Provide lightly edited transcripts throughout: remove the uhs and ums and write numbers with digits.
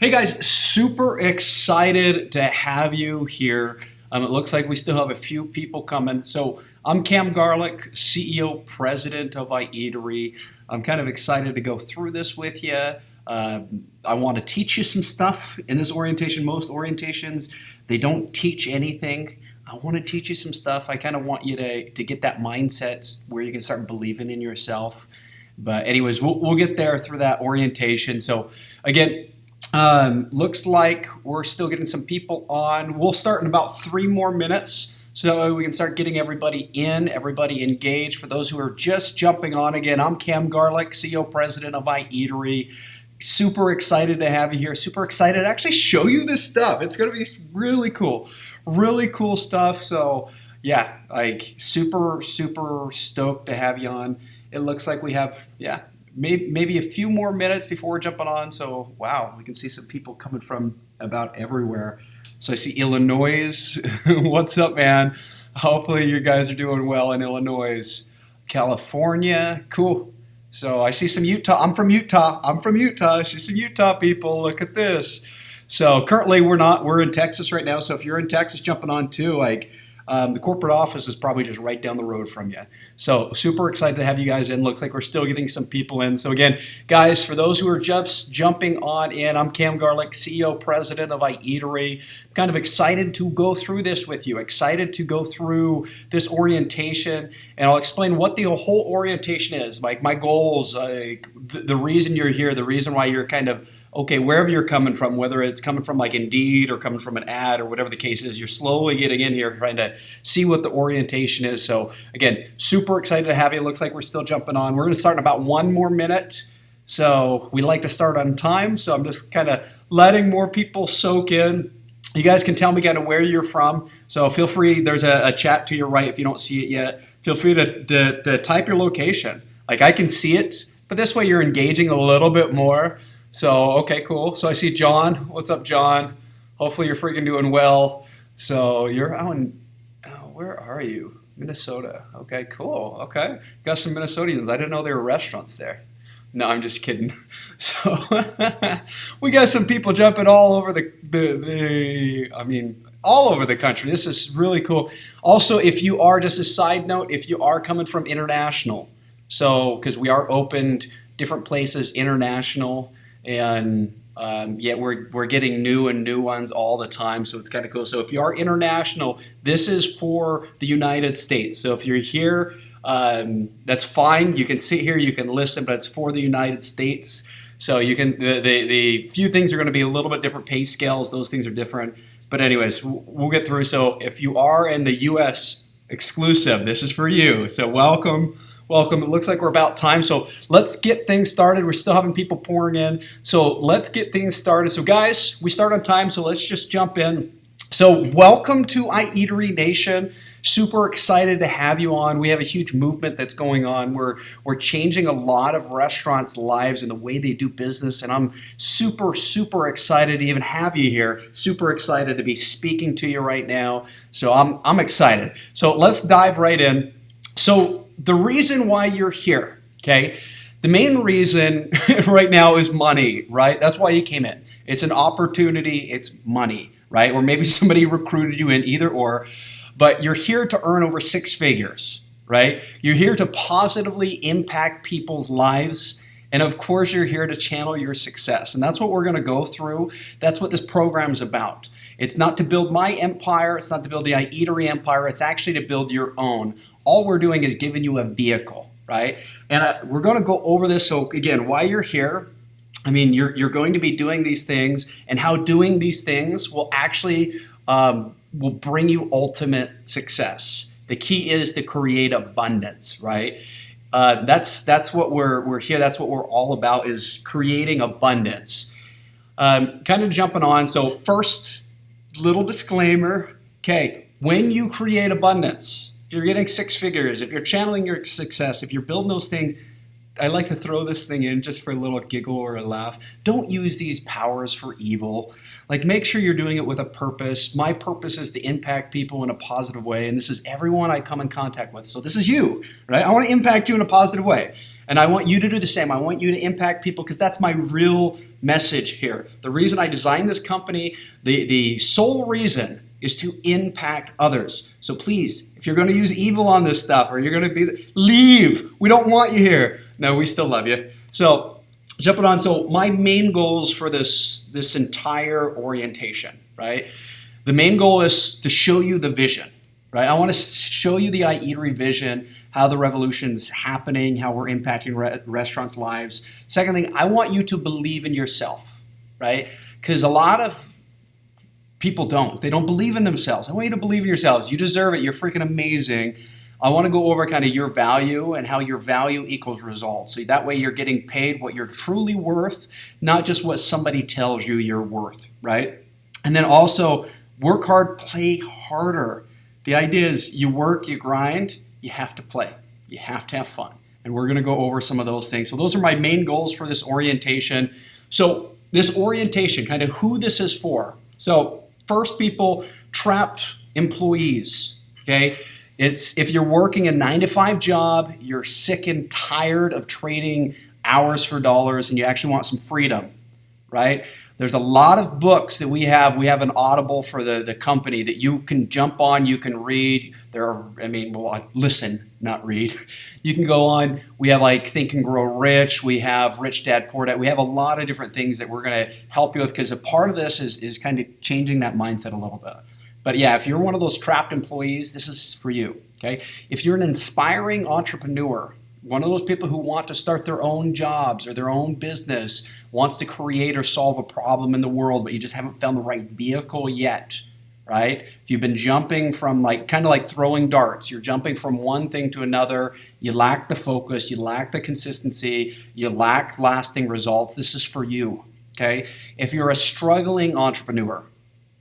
Hey guys, super excited to have you here. It looks like we still have a few people coming. So I'm Cam Garlick, CEO, President of iEatery. I'm kind of excited to go through this with you. I want to teach you some stuff in this orientation. Most orientations, they don't teach anything. I want to teach you some stuff. I kind of want you to get that mindset where you can start believing in yourself. But anyways, we'll get there through that orientation. So again, looks like we're still getting some people on. We'll start in about 3 more minutes so we can start getting everybody in, everybody engaged. For those who are just jumping on again, I'm Cam Garlick, CEO, President of iEatery. Super excited to have you here. Super excited to actually show you this stuff. It's going to be really cool stuff. So yeah, like super stoked to have you on. It looks like we have, maybe a few more minutes before we're jumping on. So, wow, we can see some people coming from about everywhere. So I see Illinois. What's up, man? Hopefully you guys are doing well in Illinois. California, cool. So I see some Utah. I'm from Utah. I see some Utah people. Look at this. So currently we're in Texas right now. So if you're in Texas jumping on too, the corporate office is probably just right down the road from you. So super excited to have you guys in. Looks like we're still getting some people in. So again, guys, for those who are just jumping on in, I'm Cam Garlick, CEO, President of iEatery. Kind of excited to go through this with you. Excited to go through this orientation, and I'll explain what the whole orientation is. Like my goals, the reason you're here, the reason why you're kind of okay, wherever you're coming from, whether it's coming from like Indeed or coming from an ad or whatever the case is, you're slowly getting in here trying to see what the orientation is. So again, super excited to have you. It looks like we're still jumping on. We're going to start in about 1 more minute. So we like to start on time. So I'm just kind of letting more people soak in. You guys can tell me kind of where you're from. So feel free, there's a chat to your right if you don't see it yet. Feel free to type your location. Like I can see it, but this way you're engaging a little bit more. So, okay, cool. So I see John. What's up, John? Hopefully you're freaking doing well. So you're out in, where are you? Minnesota. Okay, cool. Okay. Got some Minnesotans. I didn't know there were restaurants there. No, I'm just kidding. So we got some people jumping all over all over the country. This is really cool. Also, if you are, just a side note, if you are coming from international, so because we are opened different places international, and we're getting new ones all the time, so it's kind of cool. So if you are international, this is for the United States. So if you're here, that's fine. You can sit here, you can listen, but it's for the United States. So you can the few things are going to be a little bit different pay scales. Those things are different. But anyways, we'll get through. So if you are in the U.S. exclusive, this is for you. So welcome. It looks like we're about time, so let's get things started. We're still having people pouring in, so let's get things started. So guys, we start on time, so let's just jump in. So welcome to iEatery Nation. Super excited to have you on. We have a huge movement that's going on. We're changing a lot of restaurants' lives and the way they do business, and I'm super excited to even have you here. Super excited to be speaking to you right now. So I'm excited. So let's dive right in. So the reason why you're here, okay, the main reason right now is money, right? That's why you came in. It's an opportunity, it's money, right? Or maybe somebody recruited you in, either or, but you're here to earn over 6 figures, right? You're here to positively impact people's lives. And of course, you're here to channel your success. And that's what we're going to go through. That's what this program is about. It's not to build my empire. It's not to build the iEatery empire. It's actually to build your own. All we're doing is giving you a vehicle, right? And we're going to go over this. So again, why you're here, you're going to be doing these things, and how doing these things will actually will bring you ultimate success. The key is to create abundance, right? That's what we're here. That's what we're all about, is creating abundance. Kind of jumping on. So first, little disclaimer. Okay, when you create abundance, if you're getting 6 figures, if you're channeling your success, if you're building those things, I like to throw this thing in just for a little giggle or a laugh. Don't use these powers for evil. Like, make sure you're doing it with a purpose. My purpose is to impact people in a positive way, and this is everyone I come in contact with. So this is you, right? I want to impact you in a positive way, and I want you to do the same. I want you to impact people because that's my real message here. The reason I designed this company, the sole reason is to impact others. So please, if you're going to use evil on this stuff or you're going to leave. We don't want you here. No, we still love you. So jumping on. So my main goals for this entire orientation, right? The main goal is to show you the vision, right? I want to show you the iEatery vision, how the revolution's happening, how we're impacting restaurants' lives. Second thing, I want you to believe in yourself, right? Because a lot of people don't. They don't believe in themselves. I want you to believe in yourselves. You deserve it. You're freaking amazing. I want to go over kind of your value and how your value equals results. So that way you're getting paid what you're truly worth, not just what somebody tells you you're worth, right? And then also work hard, play harder. The idea is you work, you grind, you have to play. You have to have fun. And we're going to go over some of those things. So those are my main goals for this orientation. So this orientation, kind of who this is for. So first, people, trapped employees, okay? It's if you're working a 9-to-5 job, you're sick and tired of trading hours for dollars, and you actually want some freedom, right? There's a lot of books that we have. We have an Audible for the company that you can jump on, you can read. Listen, not read. You can go on. We have like Think and Grow Rich. We have Rich Dad Poor Dad. We have a lot of different things that we're going to help you with because a part of this is kind of changing that mindset a little bit. But yeah, if you're one of those trapped employees, this is for you, okay? If you're an inspiring entrepreneur, one of those people who want to start their own jobs or their own business, wants to create or solve a problem in the world, but you just haven't found the right vehicle yet, right? If you've been jumping from kind of like throwing darts, you're jumping from one thing to another, you lack the focus, you lack the consistency, you lack lasting results, this is for you, okay? If you're a struggling entrepreneur,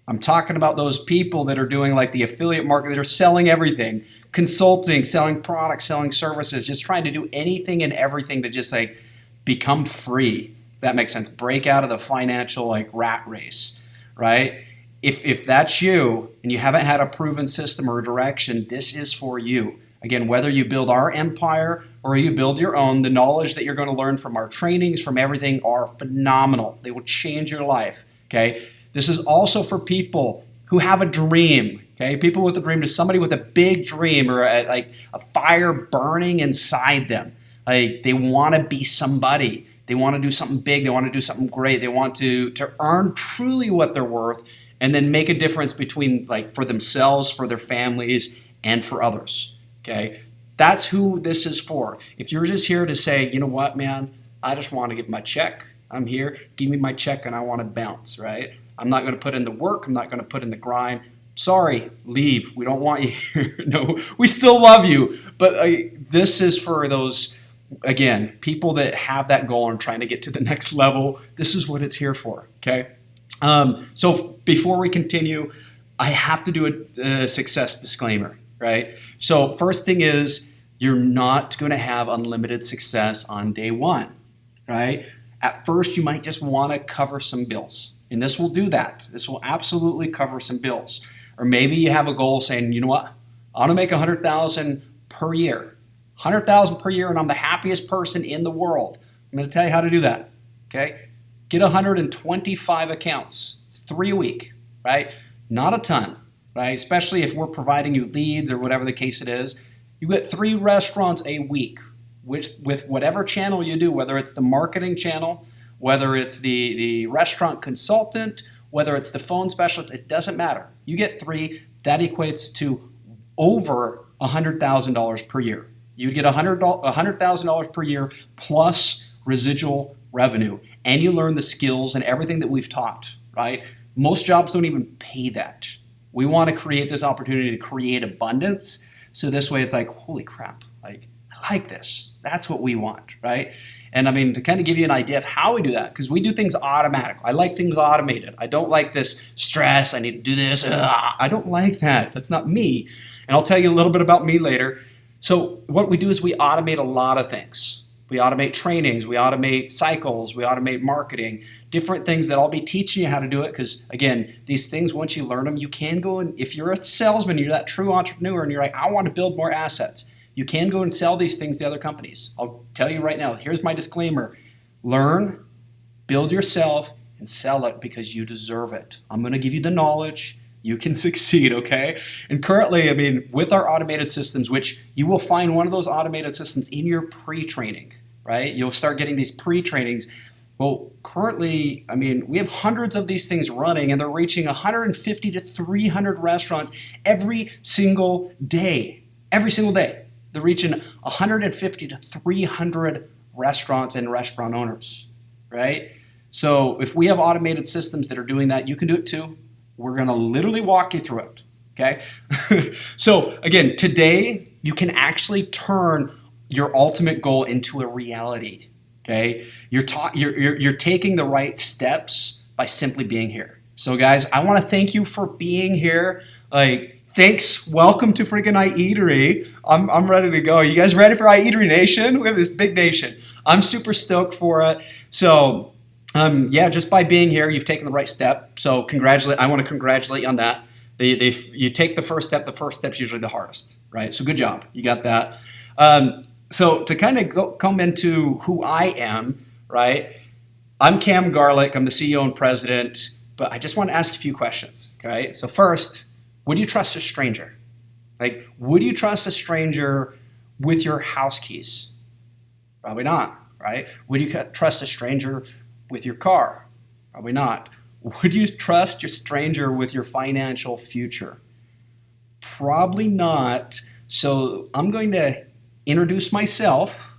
I'm talking about those people that are doing like the affiliate market, that are selling everything, consulting, selling products, selling services, just trying to do anything and everything to just like become free. That makes sense. Break out of the financial rat race, right? If that's you and you haven't had a proven system or a direction, this is for you. Again, whether you build our empire or you build your own, the knowledge that you're going to learn from our trainings, from everything, are phenomenal. They will change your life, okay? This is also for people who have a dream, okay? People with a dream, to somebody with a big dream or a fire burning inside them. Like they want to be somebody. They want to do something big. They want to do something great. They want to earn truly what they're worth and then make a difference between for themselves, for their families, and for others, okay? That's who this is for. If you're just here to say, you know what, man, I just want to get my check. I'm here. Give me my check and I want to bounce, right? I'm not going to put in the work. I'm not going to put in the grind. Sorry, leave. We don't want you here. No, we still love you. But this is for those, again, people that have that goal and trying to get to the next level. This is what it's here for, okay? So before we continue, I have to do a success disclaimer, right? So first thing is, you're not going to have unlimited success on day one, right? At first, you might just want to cover some bills. And this will do that. This will absolutely cover some bills. Or maybe you have a goal saying, you know what, I want to make $100,000 per year. $100,000 per year, and I'm the happiest person in the world. I'm going to tell you how to do that, okay? Get 125 accounts. It's 3 a week, right? Not a ton, right? Especially if we're providing you leads or whatever the case it is. You get 3 restaurants a week, which with whatever channel you do, whether it's the marketing channel, whether it's the restaurant consultant, whether it's the phone specialist, it doesn't matter. You get 3, that equates to over $100,000 per year. You get $100,000 per year plus residual revenue, and you learn the skills and everything that we've taught, right? Most jobs don't even pay that. We want to create this opportunity to create abundance, so this way it's like, holy crap, I like this. That's what we want, right? And I mean, to kind of give you an idea of how we do that, because we do things automatic. I like things automated. I don't like this stress. I need to do this. I don't like that. That's not me. And I'll tell you a little bit about me later. So what we do is we automate a lot of things. We automate trainings, we automate cycles, we automate marketing, different things that I'll be teaching you how to do it. Because again, these things, once you learn them, you can go and if you're a salesman, you're that true entrepreneur and you're like, I want to build more assets. You can go and sell these things to other companies. I'll tell you right now, here's my disclaimer. Learn, build yourself, and sell it because you deserve it. I'm going to give you the knowledge. You can succeed, okay? And currently, I mean, with our automated systems, which you will find one of those automated systems in your pre-training, right? You'll start getting these pre-trainings. Well, currently, I mean, we have hundreds of these things running, and they're reaching 150 to 300 restaurants every single day. Every single day. They're reaching 150 to 300 restaurants and restaurant owners, right? So if we have automated systems that are doing that, you can do it too. We're going to literally walk you through it, okay? So again, today you can actually turn your ultimate goal into a reality, okay? You're taking the right steps by simply being here. So guys, I want to thank you for being here. Thanks. Welcome to freaking iEatery. I'm ready to go. You guys ready for iEatery Nation? We have this big nation. I'm super stoked for it. So yeah, just by being here, you've taken the right step. So I want to congratulate you on that. You take the first step's usually the hardest, right? So good job. You got that. So to kind of come into who I am, right? I'm Cam Garlick. I'm the CEO and president, but I just want to ask a few questions, okay? So first, would you trust a stranger? Would you trust a stranger with your house keys? Probably not, right? Would you trust a stranger with your car? Probably not. Would you trust your stranger with your financial future? Probably not. So I'm going to introduce myself,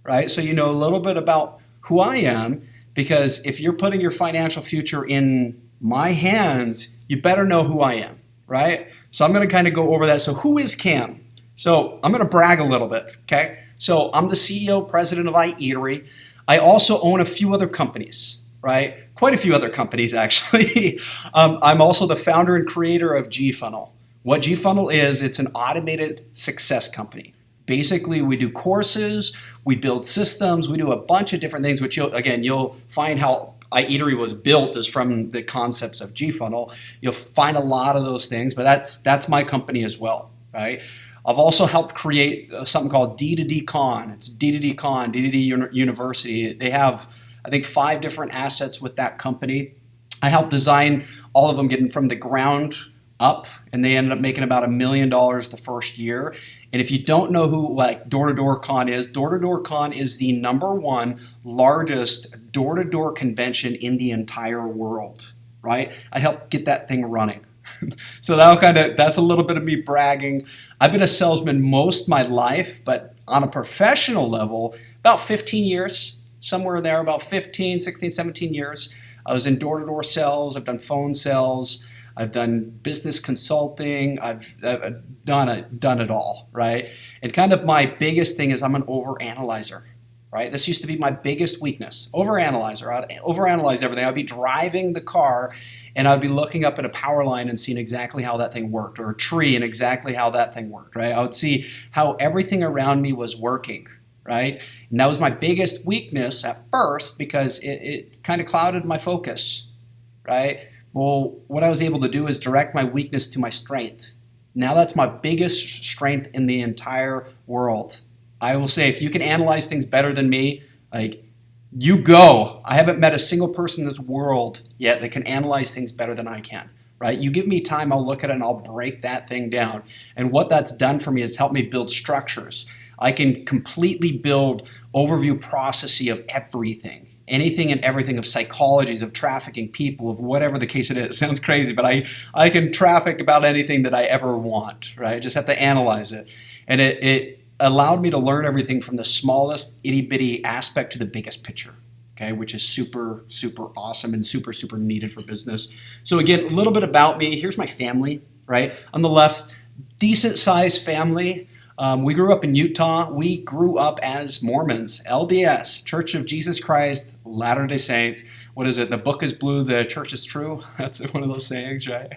right? So you know a little bit about who I am, because if you're putting your financial future in my hands, you better know who I am, right? So I'm going to kind of go over that. So who is Cam? So I'm going to brag a little bit, okay? So I'm the CEO, president of iEatery. I also own a few other companies, right? Quite a few other companies, actually. I'm also the founder and creator of GFunnel. What GFunnel is, it's an automated success company. Basically, we do courses, we build systems, we do a bunch of different things, which you'll find how iEatery was built is from the concepts of GFunnel. You'll find a lot of those things, but that's my company as well, right? I've also helped create something called D2D Con. It's D2D Con, D2D University. They have, I think, 5 different assets with that company. I helped design all of them, getting from the ground up, and they ended up making about $1 million the first year. And if you don't know who Door-to-Door Con is, Door-to-Door Con is the #1 largest door-to-door convention in the entire world, right? I helped get that thing running. So that's a little bit of me bragging. I've been a salesman most of my life, but on a professional level, about 15 years, somewhere there, about 15, 16, 17 years. I was in door-to-door sales. I've done phone sales. I've done business consulting. I've done it all, right? And kind of my biggest thing is I'm an overanalyzer, right? This used to be my biggest weakness, overanalyzer. I'd overanalyze everything. I'd be driving the car and I'd be looking up at a power line and seeing exactly how that thing worked, or a tree and exactly how that thing worked, right? I would see how everything around me was working, right? And that was my biggest weakness at first because it kind of clouded my focus, right? Well, what I was able to do is direct my weakness to my strength. Now that's my biggest strength in the entire world. I will say, if you can analyze things better than me, you go. I haven't met a single person in this world yet that can analyze things better than I can, right? You give me time, I'll look at it and I'll break that thing down. And what that's done for me is helped me build structures. I can completely build overview processes of everything, anything and everything, of psychologies, of trafficking people, of whatever the case it is. It sounds crazy, but I can traffic about anything that I ever want, right? I just have to analyze it. And it allowed me to learn everything from the smallest itty bitty aspect to the biggest picture, okay, which is super, super awesome and super, super needed for business. So again, a little bit about me. Here's my family, right? On the left, decent sized family. We grew up in Utah. We grew up as Mormons, LDS, Church of Jesus Christ, Latter-day Saints. What is it? The book is blue, the church is true. That's one of those sayings, right?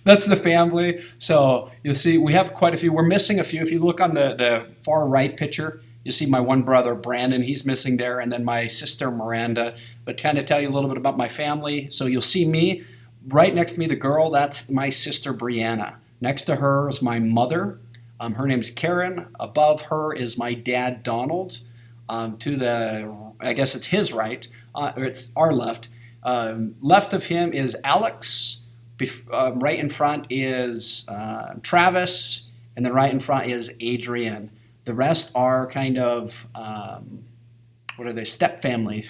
That's the family. So you'll see we have quite a few. We're missing a few. If you look on the far right picture, You'll see my one brother, Brandon, he's missing there, and then my sister, Miranda. But kind of tell you a little bit about my family. So you'll see me. Right next to me, the girl, that's my sister, Brianna. Next to her is my mother. Her name's Karen. Above her is my dad, Donald. To the, I guess it's his right, or it's our left. Left of him is Alex. Right in front is Travis. And then right in front is Adrian. The rest are kind of, what are they, step family.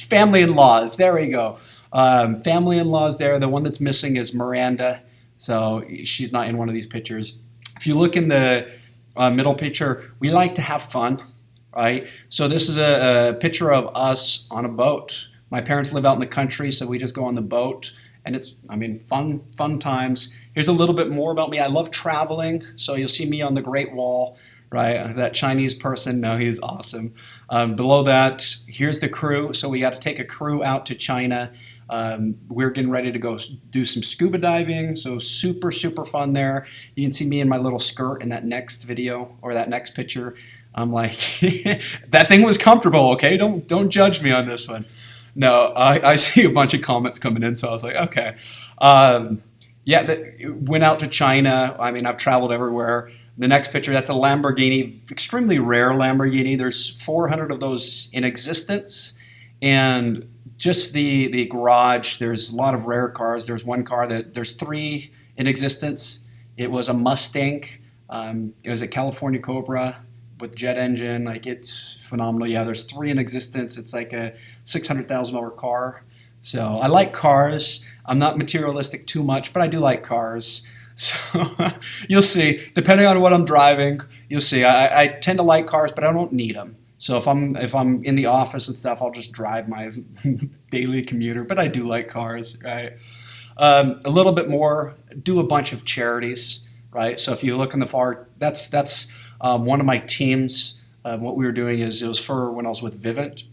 Family-in-laws, there we go. Family-in-laws there. The one that's missing is Miranda. So she's not in one of these pictures. If you look in the middle picture, we like to have fun, right? So this is a picture of us on a boat. My parents live out in the country, so we just go on the boat. And it's, I mean, fun times. Here's a little bit more about me. I love traveling, so you'll see me on the Great Wall, right? That Chinese person, no, he's awesome. Below that, here's the crew. So we got to take a crew out to China. We're getting ready to go do some scuba diving, so super fun there. You can see me in my little skirt in that next video or that next picture. I'm like, that thing was comfortable, okay? Don't judge me on this one. No, I see a bunch of comments coming in, so I was like, okay. Went out to China. I mean, I've traveled everywhere. The next picture, that's a Lamborghini, extremely rare Lamborghini. There's 400 of those in existence. And just the garage, there's a lot of rare cars. There's one car there's 3 in existence. It was a Mustang. It was a California Cobra with jet engine. Like, it's phenomenal. Yeah, there's 3 in existence. It's like a $600,000 car. So I like cars. I'm not materialistic too much, but I do like cars. So you'll see, depending on what I'm driving, you'll see. I tend to like cars, but I don't need them. So if I'm in the office and stuff, I'll just drive my daily commuter. But I do like cars, right? A little bit more. Do a bunch of charities, right? So if you look in the far, that's one of my teams. What we were doing is, it was for when I was with Vivint.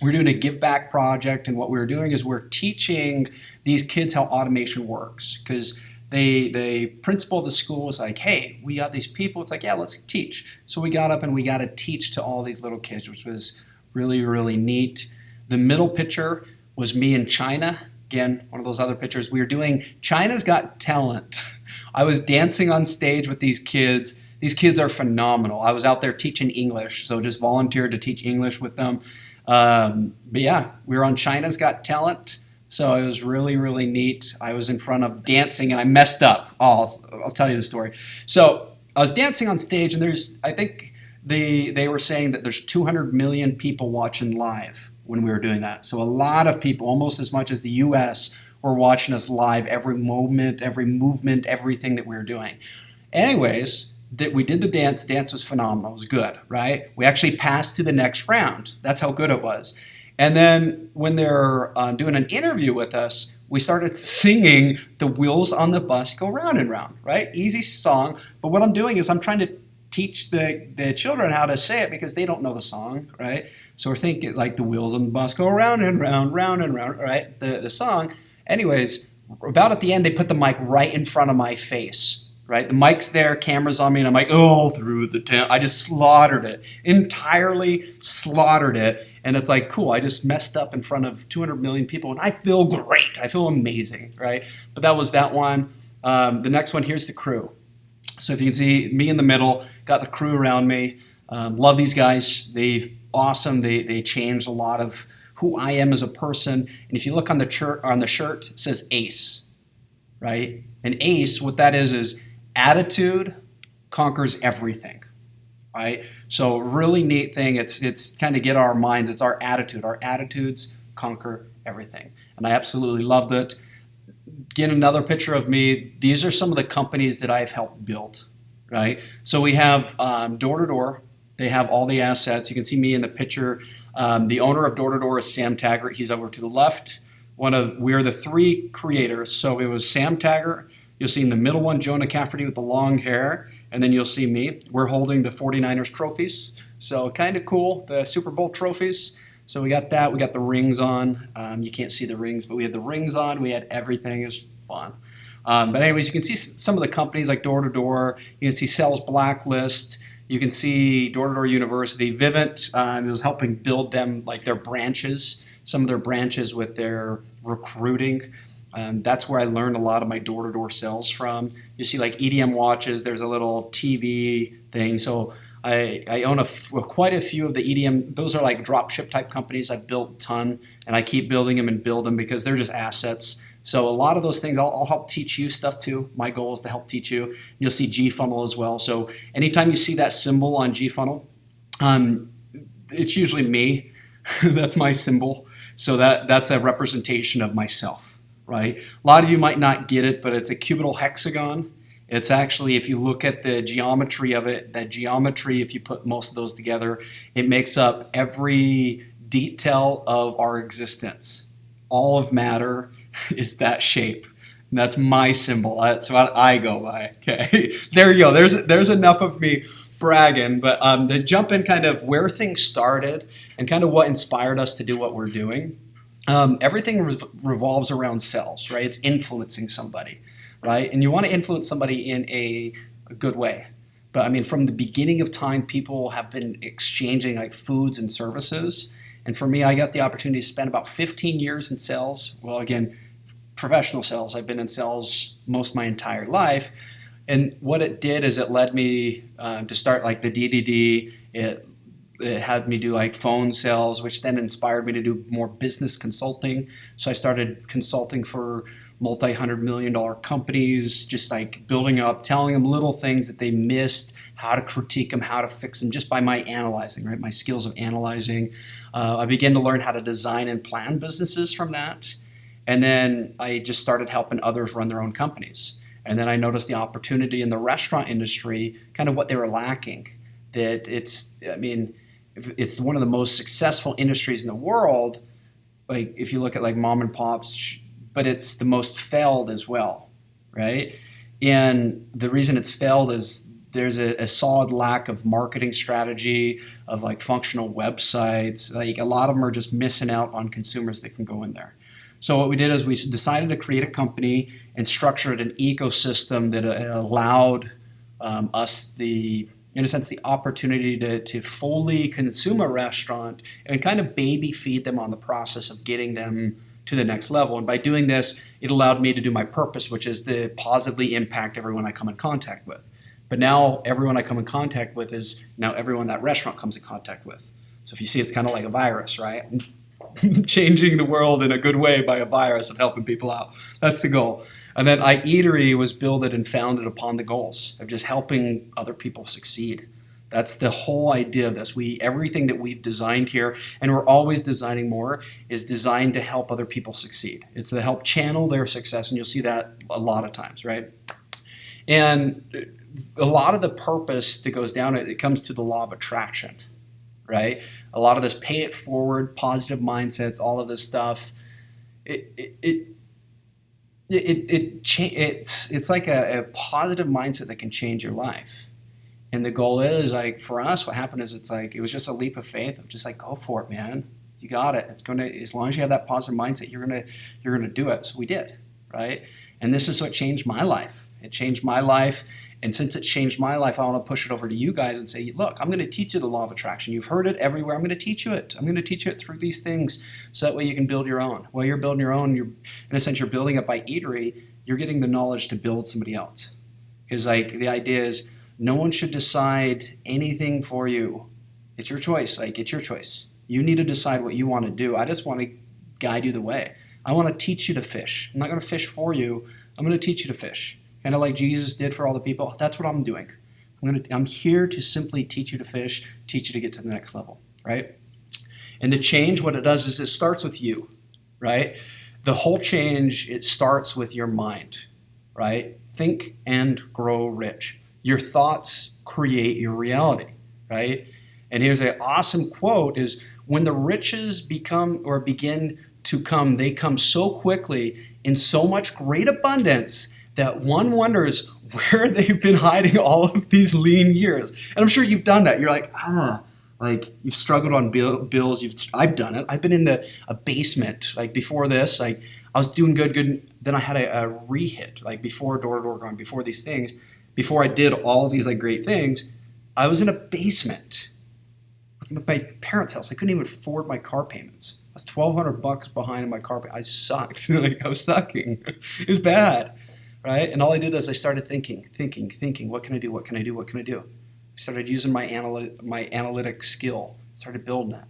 We're doing a give back project, and what we were doing is we're teaching these kids how automation works, because the principal of the school was like, hey, we got these people. It's like, yeah, let's teach. So we got up and we got to teach to all these little kids, which was really neat. The middle picture was me in China. Again, one of those other pictures. We were doing China's Got Talent. I was dancing on stage with these kids. These kids are phenomenal. I was out there teaching English, so just volunteered to teach English with them. But yeah, we were on China's Got Talent. So it was really neat. I was in front of dancing and I messed up. I'll tell you the story. So I was dancing on stage, and I think they were saying that there's 200 million people watching live when we were doing that. So a lot of people, almost as much as the US, were watching us live, every moment, every movement, everything that we were doing. Anyways, we did the dance. The dance was phenomenal. It was good, right? We actually passed to the next round. That's how good it was. And then when they're doing an interview with us, we started singing "The Wheels on the Bus Go Round and Round," right? Easy song. But what I'm doing is I'm trying to teach the children how to say it, because they don't know the song, right? So we're thinking like "The wheels on the bus go round and round, round and round," right? The song. Anyways, about at the end, they put the mic right in front of my face. Right, the mic's there, camera's on me, and I'm like, oh, through the town. I just slaughtered it, entirely slaughtered it. And it's like, cool, I just messed up in front of 200 million people, and I feel great. I feel amazing, right? But that was that one. The next one, here's the crew. So if you can see me in the middle, got the crew around me. Love these guys. They're awesome. They changed a lot of who I am as a person. And if you look on the shirt, it says ACE, right? And ACE, what that is attitude conquers everything, right? So really neat thing. It's kind of get our minds. It's our attitude. Our attitudes conquer everything. And I absolutely loved it. Get another picture of me. These are some of the companies that I've helped build, right? So we have Door to Door. They have all the assets. You can see me in the picture. The owner of Door to Door is Sam Taggart. He's over to the left. We're the 3 creators. So it was Sam Taggart. You'll see in the middle one, Jonah Cafferty with the long hair, and then you'll see me. We're holding the 49ers trophies, so kind of cool, the Super Bowl trophies. So we got that. We got the rings on. You can't see the rings, but we had the rings on. We had everything. It was fun. But anyways, you can see some of the companies like Door to Door. You can see Sales Blacklist. You can see Door to Door University, Vivint. It was helping build them like their branches, some of their branches with their recruiting. That's where I learned a lot of my door-to-door sales from. You see like EDM watches, there's a little TV thing. So I own quite a few of the EDM. Those are like drop ship type companies. I've built a ton, and I keep building them and build them because they're just assets. So a lot of those things, I'll help teach you stuff too. My goal is to help teach you. You'll see G-Funnel as well. So anytime you see that symbol on G-Funnel, it's usually me. That's my symbol. So that's a representation of myself, right? A lot of you might not get it, but it's a cubital hexagon. It's actually, if you look at the geometry of it, that geometry, if you put most of those together, it makes up every detail of our existence. All of matter is that shape. And that's my symbol. That's what I go by. Okay, there you go. There's enough of me bragging, but to jump in kind of where things started and kind of what inspired us to do what we're doing. Everything revolves around sales, right? It's influencing somebody, right? And you want to influence somebody in a good way. But I mean, from the beginning of time, people have been exchanging like foods and services. And for me, I got the opportunity to spend about 15 years in sales. Well, again, professional sales. I've been in sales most of my entire life. And what it did is it led me to start like the DDD. It had me do like phone sales, which then inspired me to do more business consulting. So I started consulting for multi-$100 million companies, just like building up, telling them little things that they missed, how to critique them, how to fix them, just by my analyzing, right? My skills of analyzing. I began to learn how to design and plan businesses from that. And then I just started helping others run their own companies. And then I noticed the opportunity in the restaurant industry, kind of what they were lacking. That it's one of the most successful industries in the world. Like if you look at like mom and pops, but it's the most failed as well, right? And the reason it's failed is there's a solid lack of marketing strategy, of like functional websites. Like a lot of them are just missing out on consumers that can go in there. So what we did is we decided to create a company and structured an ecosystem that allowed us in a sense, the opportunity to fully consume a restaurant and kind of baby feed them on the process of getting them to the next level. And by doing this, it allowed me to do my purpose, which is to positively impact everyone I come in contact with. But now everyone I come in contact with is now everyone that restaurant comes in contact with. So if you see, it's kind of like a virus, right? Changing the world in a good way by a virus and helping people out. That's the goal. And then iEatery was built and founded upon the goals of just helping other people succeed. That's the whole idea of this. Everything that we've designed here, and we're always designing more, is designed to help other people succeed. It's to help channel their success, and you'll see that a lot of times, right? And a lot of the purpose that goes down, it comes to the law of attraction, right? A lot of this pay it forward, positive mindsets, all of this stuff, it's like a positive mindset that can change your life. And the goal is, like, for us, what happened is it was just a leap of faith of just like, go for it, man. You got it. It's gonna, as long as you have that positive mindset, you're gonna do it. So we did, right? And this is what changed my life. It changed my life. And since it changed my life, I want to push it over to you guys and say, look, I'm going to teach you the law of attraction. You've heard it everywhere. I'm going to teach you it. I'm going to teach you it through these things so that way you can build your own. While you're building your own, in a sense, you're building it by eatery. You're getting the knowledge to build somebody else. Because like the idea is no one should decide anything for you. It's your choice. Like, it's your choice. You need to decide what you want to do. I just want to guide you the way. I want to teach you to fish. I'm not going to fish for you. I'm going to teach you to fish. Kind of like Jesus did for all the people. That's what I'm doing. I'm here to simply teach you to fish, teach you to get to the next level, right? And the change, what it does is it starts with you, right? The whole change, it starts with your mind, right? Think and grow rich. Your thoughts create your reality, right? And here's an awesome quote is, when the riches begin to come, they come so quickly in so much great abundance that one wonders where they've been hiding all of these lean years. And I'm sure you've done that. You're like, like you've struggled on bills. I've done it. I've been in a basement. Like before this, like I was doing good. Then I had a re-hit, like before door-to-door going, before these things, before I did all of these like great things, I was in a basement with my parents' house. I couldn't even afford my car payments. I was $1,200 behind in my car payment. I sucked. Like, I was sucking. It was bad, right? And all I did is I started thinking. What can I do? What can I do? What can I do? I started using my analytic skill. Started building it.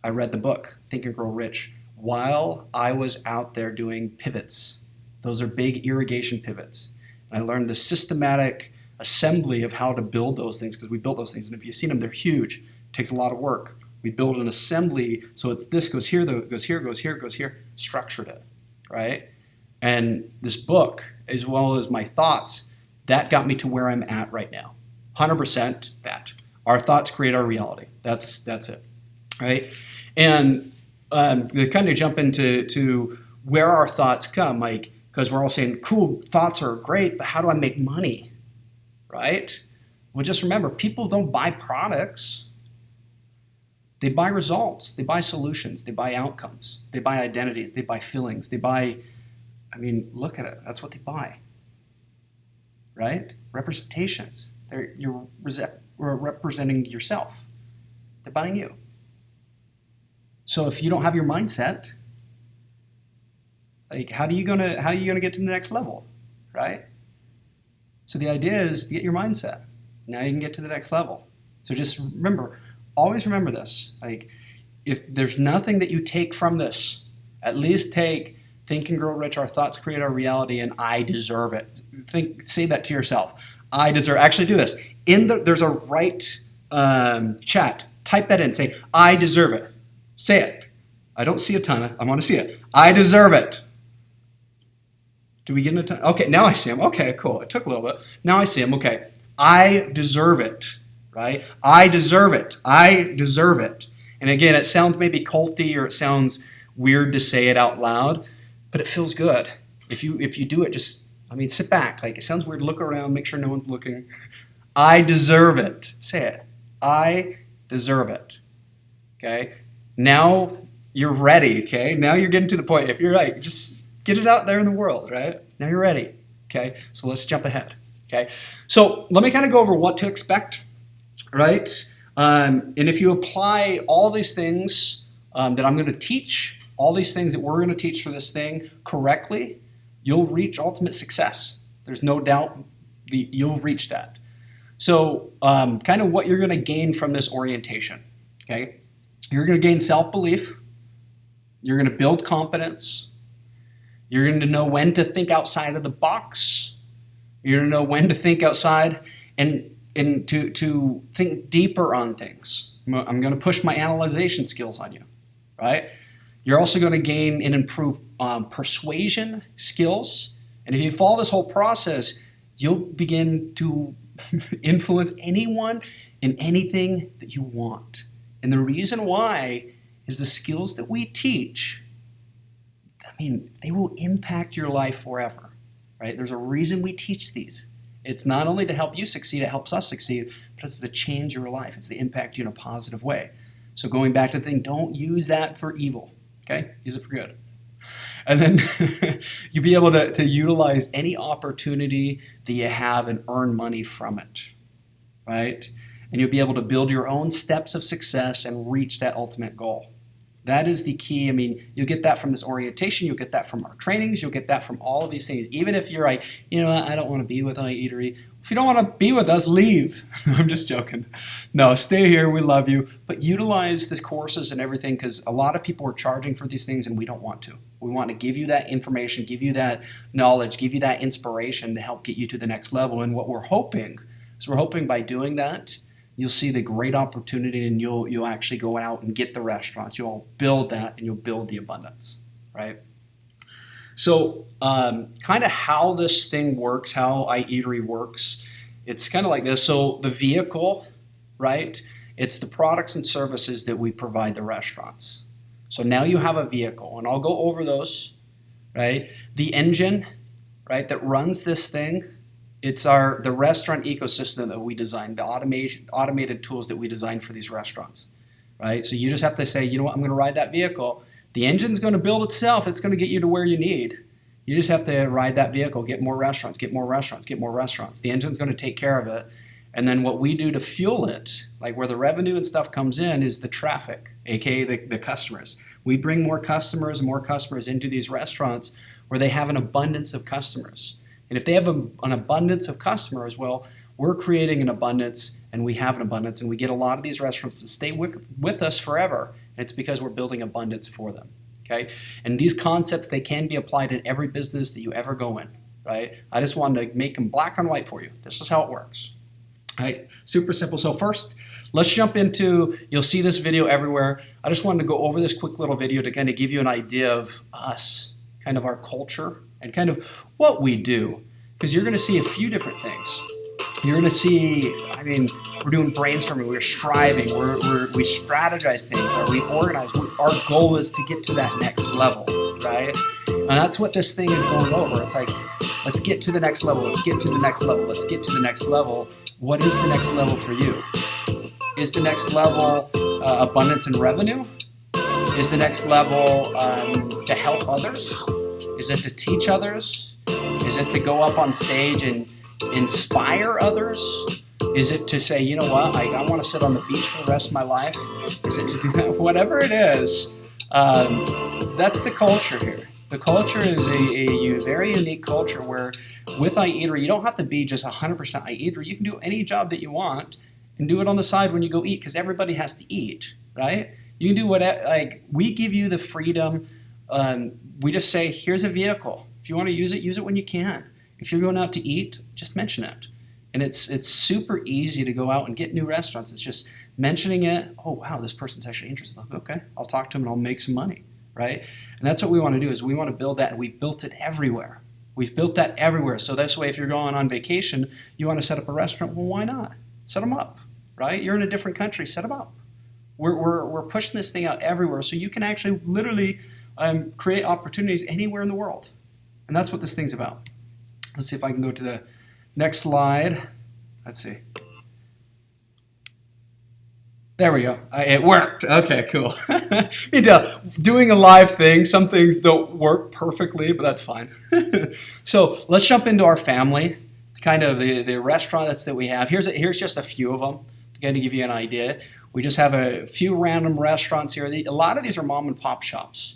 I read the book, Think and Grow Rich, while I was out there doing pivots. Those are big irrigation pivots. And I learned the systematic assembly of how to build those things, because we built those things. And if you've seen them, they're huge. It takes a lot of work. We build an assembly, so it's this goes here, goes here, goes here, goes here, structured it, right? And this book, as well as my thoughts, that got me to where I'm at right now. 100% that. Our thoughts create our reality. That's it, right? And to kind of jump into where our thoughts come, like, because we're all saying, cool, thoughts are great, but how do I make money, right? Well, just remember, people don't buy products. They buy results. They buy solutions. They buy outcomes. They buy identities. They buy feelings. They buy, look at it. That's what they buy, right? Representations. You're representing yourself. They're buying you. So if you don't have your mindset, like, how are you gonna get to the next level, right? So the idea is to get your mindset. Now you can get to the next level. So just remember, always remember this. Like, if there's nothing that you take from this, at least take Think and Grow Rich, Our Thoughts Create Our Reality, and I deserve it. Say that to yourself. I deserve. Actually, do this. There's a right chat. Type that in. Say, I deserve it. Say it. I don't see a ton. I want to see it. I deserve it. Do we get a ton? Okay, now I see him. Okay, cool. It took a little bit. Now I see him. Okay. I deserve it. Right? I deserve it. I deserve it. And again, it sounds maybe culty, or it sounds weird to say it out loud, but it feels good. If you do it, just, sit back. Like, it sounds weird. Look around. Make sure no one's looking. I deserve it. Say it. I deserve it. Okay? Now you're ready. Okay? Now you're getting to the point. If you're right, just get it out there in the world, right? Now you're ready. Okay? So let's jump ahead. Okay? So let me kind of go over what to expect, right? And if you apply all these things that I'm going to teach, all these things that we're going to teach for this thing correctly, you'll reach ultimate success. There's no doubt you'll reach that. So kind of what you're going to gain from this orientation, okay? You're going to gain self-belief. You're going to build confidence. You're going to know when to think outside of the box. You're going to know when to think outside and to think deeper on things. I'm going to push my analyzation skills on you, right? You're also going to gain and improve persuasion skills. And if you follow this whole process, you'll begin to influence anyone in anything that you want. And the reason why is the skills that we teach, they will impact your life forever, right? There's a reason we teach these. It's not only to help you succeed, it helps us succeed, but it's to change your life. It's to impact you in a positive way. So going back to the thing, don't use that for evil, okay? Use it for good. And then you'll be able to utilize any opportunity that you have and earn money from it, right? And you'll be able to build your own steps of success and reach that ultimate goal. That is the key. You'll get that from this orientation. You'll get that from our trainings. You'll get that from all of these things. Even if you're like, I don't want to be with iEatery. If you don't want to be with us, leave. I'm just joking. No, stay here. We love you. But utilize the courses and everything, because a lot of people are charging for these things and we don't want to. We want to give you that information, give you that knowledge, give you that inspiration to help get you to the next level. And what we're hoping is by doing that, you'll see the great opportunity and you'll actually go out and get the restaurants. You'll build that and you'll build the abundance, right? So kind of how this thing works, how iEatery works, it's kind of like this. So the vehicle, right? It's the products and services that we provide the restaurants. So now you have a vehicle, and I'll go over those, right? The engine, right, that runs this thing, it's the restaurant ecosystem that we designed, the automated tools that we designed for these restaurants, right? So you just have to say, you know what, I'm going to ride that vehicle. The engine's going to build itself. It's going to get you to where you need. You just have to ride that vehicle, get more restaurants, get more restaurants, get more restaurants. The engine's going to take care of it. And then what we do to fuel it, like where the revenue and stuff comes in, is the traffic, aka the customers. We bring more customers and more customers into these restaurants where they have an abundance of customers. And if they have an abundance of customers, well, we're creating an abundance and we have an abundance, and we get a lot of these restaurants to stay with us forever. And it's because we're building abundance for them. Okay? And these concepts, they can be applied in every business that you ever go in. Right? I just wanted to make them black and white for you. This is how it works. Right, super simple. So first, let's jump into, you'll see this video everywhere. I just wanted to go over this quick little video to kind of give you an idea of us, kind of our culture, and kind of what we do. Because you're going to see a few different things. You're going to see, we're doing brainstorming, we're striving, we strategize things, we organize. Our goal is to get to that next level, right? And that's what this thing is going over. It's like, let's get to the next level, let's get to the next level, let's get to the next level. What is the next level for you? Is the next level abundance and revenue? Is the next level to help others? Is it to teach others? Is it to go up on stage and inspire others? Is it to say, you know what, I want to sit on the beach for the rest of my life? Is it to do that? Whatever it is, that's the culture here. The culture is a very unique culture where with iEatery, you don't have to be just 100% iEatery. You can do any job that you want and do it on the side when you go eat, because everybody has to eat, right? You can do whatever, like, we give you the freedom. We just say, here's a vehicle. If you want to use it when you can. If you're going out to eat, just mention it. And it's super easy to go out and get new restaurants. It's just mentioning it. Oh, wow, this person's actually interested. Okay, I'll talk to them and I'll make some money, right? And that's what we want to do, is we want to build that, and we've built it everywhere. We've built that everywhere. So this way, if you're going on vacation, you want to set up a restaurant, well, why not? Set them up, right? You're in a different country, set them up. We're pushing this thing out everywhere, so you can actually literally create opportunities anywhere in the world. And that's what this thing's about. Let's see if I can go to the next slide. Let's see. There we go. It worked. Okay, cool. Doing a live thing, some things don't work perfectly, but that's fine. So let's jump into our family, kind of the restaurants that we have. Here's just a few of them to kind of give you an idea. We just have a few random restaurants here. A lot of these are mom and pop shops.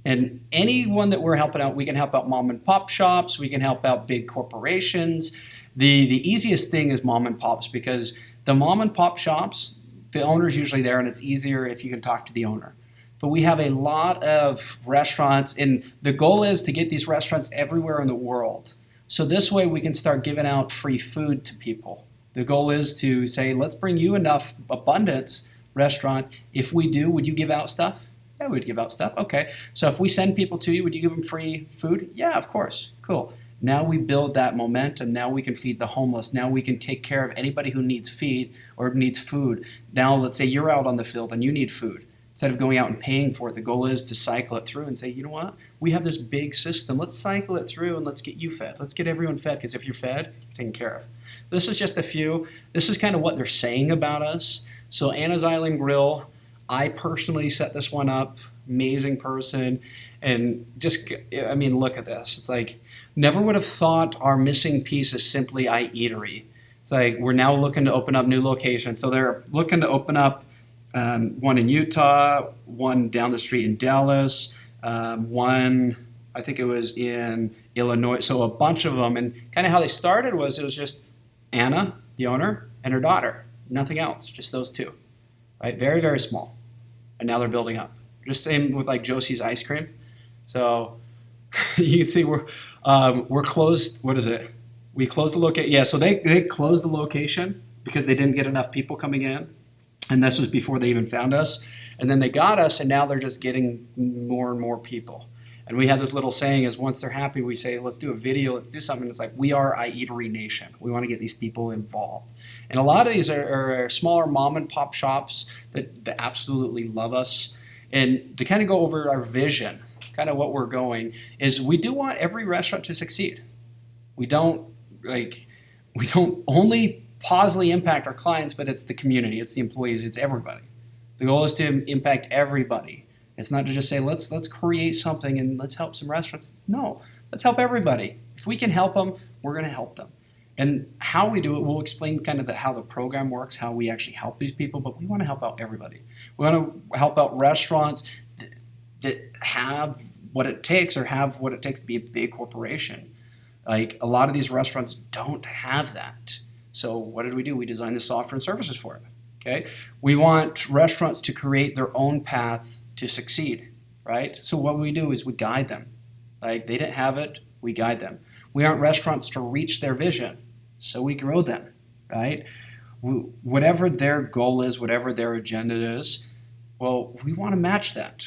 And anyone that we're helping out, we can help out mom and pop shops. We can help out big corporations. The easiest thing is mom and pops, because the mom and pop shops, the owner's usually there, and it's easier if you can talk to the owner. But we have a lot of restaurants, and the goal is to get these restaurants everywhere in the world. So this way we can start giving out free food to people. The goal is to say, let's bring you enough abundance, restaurant. If we do, would you give out stuff? Yeah, we'd give out stuff. Okay. So if we send people to you, would you give them free food? Yeah, of course. Cool. Now we build that momentum. Now we can feed the homeless. Now we can take care of anybody who needs feed or needs food. Now let's say you're out on the field and you need food. Instead of going out and paying for it, the goal is to cycle it through and say, you know what? We have this big system. Let's cycle it through and let's get you fed. Let's get everyone fed, because if you're fed, you're taken care of. This is just a few. This is kind of what they're saying about us. So Anna's Island Grill, I personally set this one up. Amazing person. And just, look at this. It's like, never would have thought our missing piece is simply iEatery. It's like we're now looking to open up new locations. So they're looking to open up one in Utah, one down the street in Dallas, one, I think it was in Illinois. So a bunch of them. And kind of how they started was, it was just Anna, the owner, and her daughter. Nothing else, just those two. Right? Very, very small. And now they're building up. Just same with like Josie's Ice Cream. So you can see we're closed. What is it? We closed the location. Yeah, so they closed the location because they didn't get enough people coming in. And this was before they even found us. And then they got us, and now they're just getting more and more people. And we had this little saying is, once they're happy, we say, let's do a video, let's do something. It's like, we are iEatery Nation. We want to get these people involved. And a lot of these are smaller mom and pop shops that absolutely love us. And to kind of go over our vision, kind of what we're going, is we do want every restaurant to succeed. We don't only positively impact our clients, but it's the community, it's the employees, it's everybody. The goal is to impact everybody. It's not to just say, let's create something and let's help some restaurants. No, let's help everybody. If we can help them, we're going to help them. And how we do it, we'll explain kind of how the program works, how we actually help these people, but we want to help out everybody. We want to help out restaurants that have what it takes or have what it takes to be a big corporation. Like a lot of these restaurants don't have that. So what did we do? We designed the software and services for it. Okay? We want restaurants to create their own path to succeed, right? So what we do is we guide them. Like they didn't have it, we guide them. We aren't restaurants to reach their vision, so we grow them, right? Whatever their goal is, whatever their agenda is, well, we want to match that.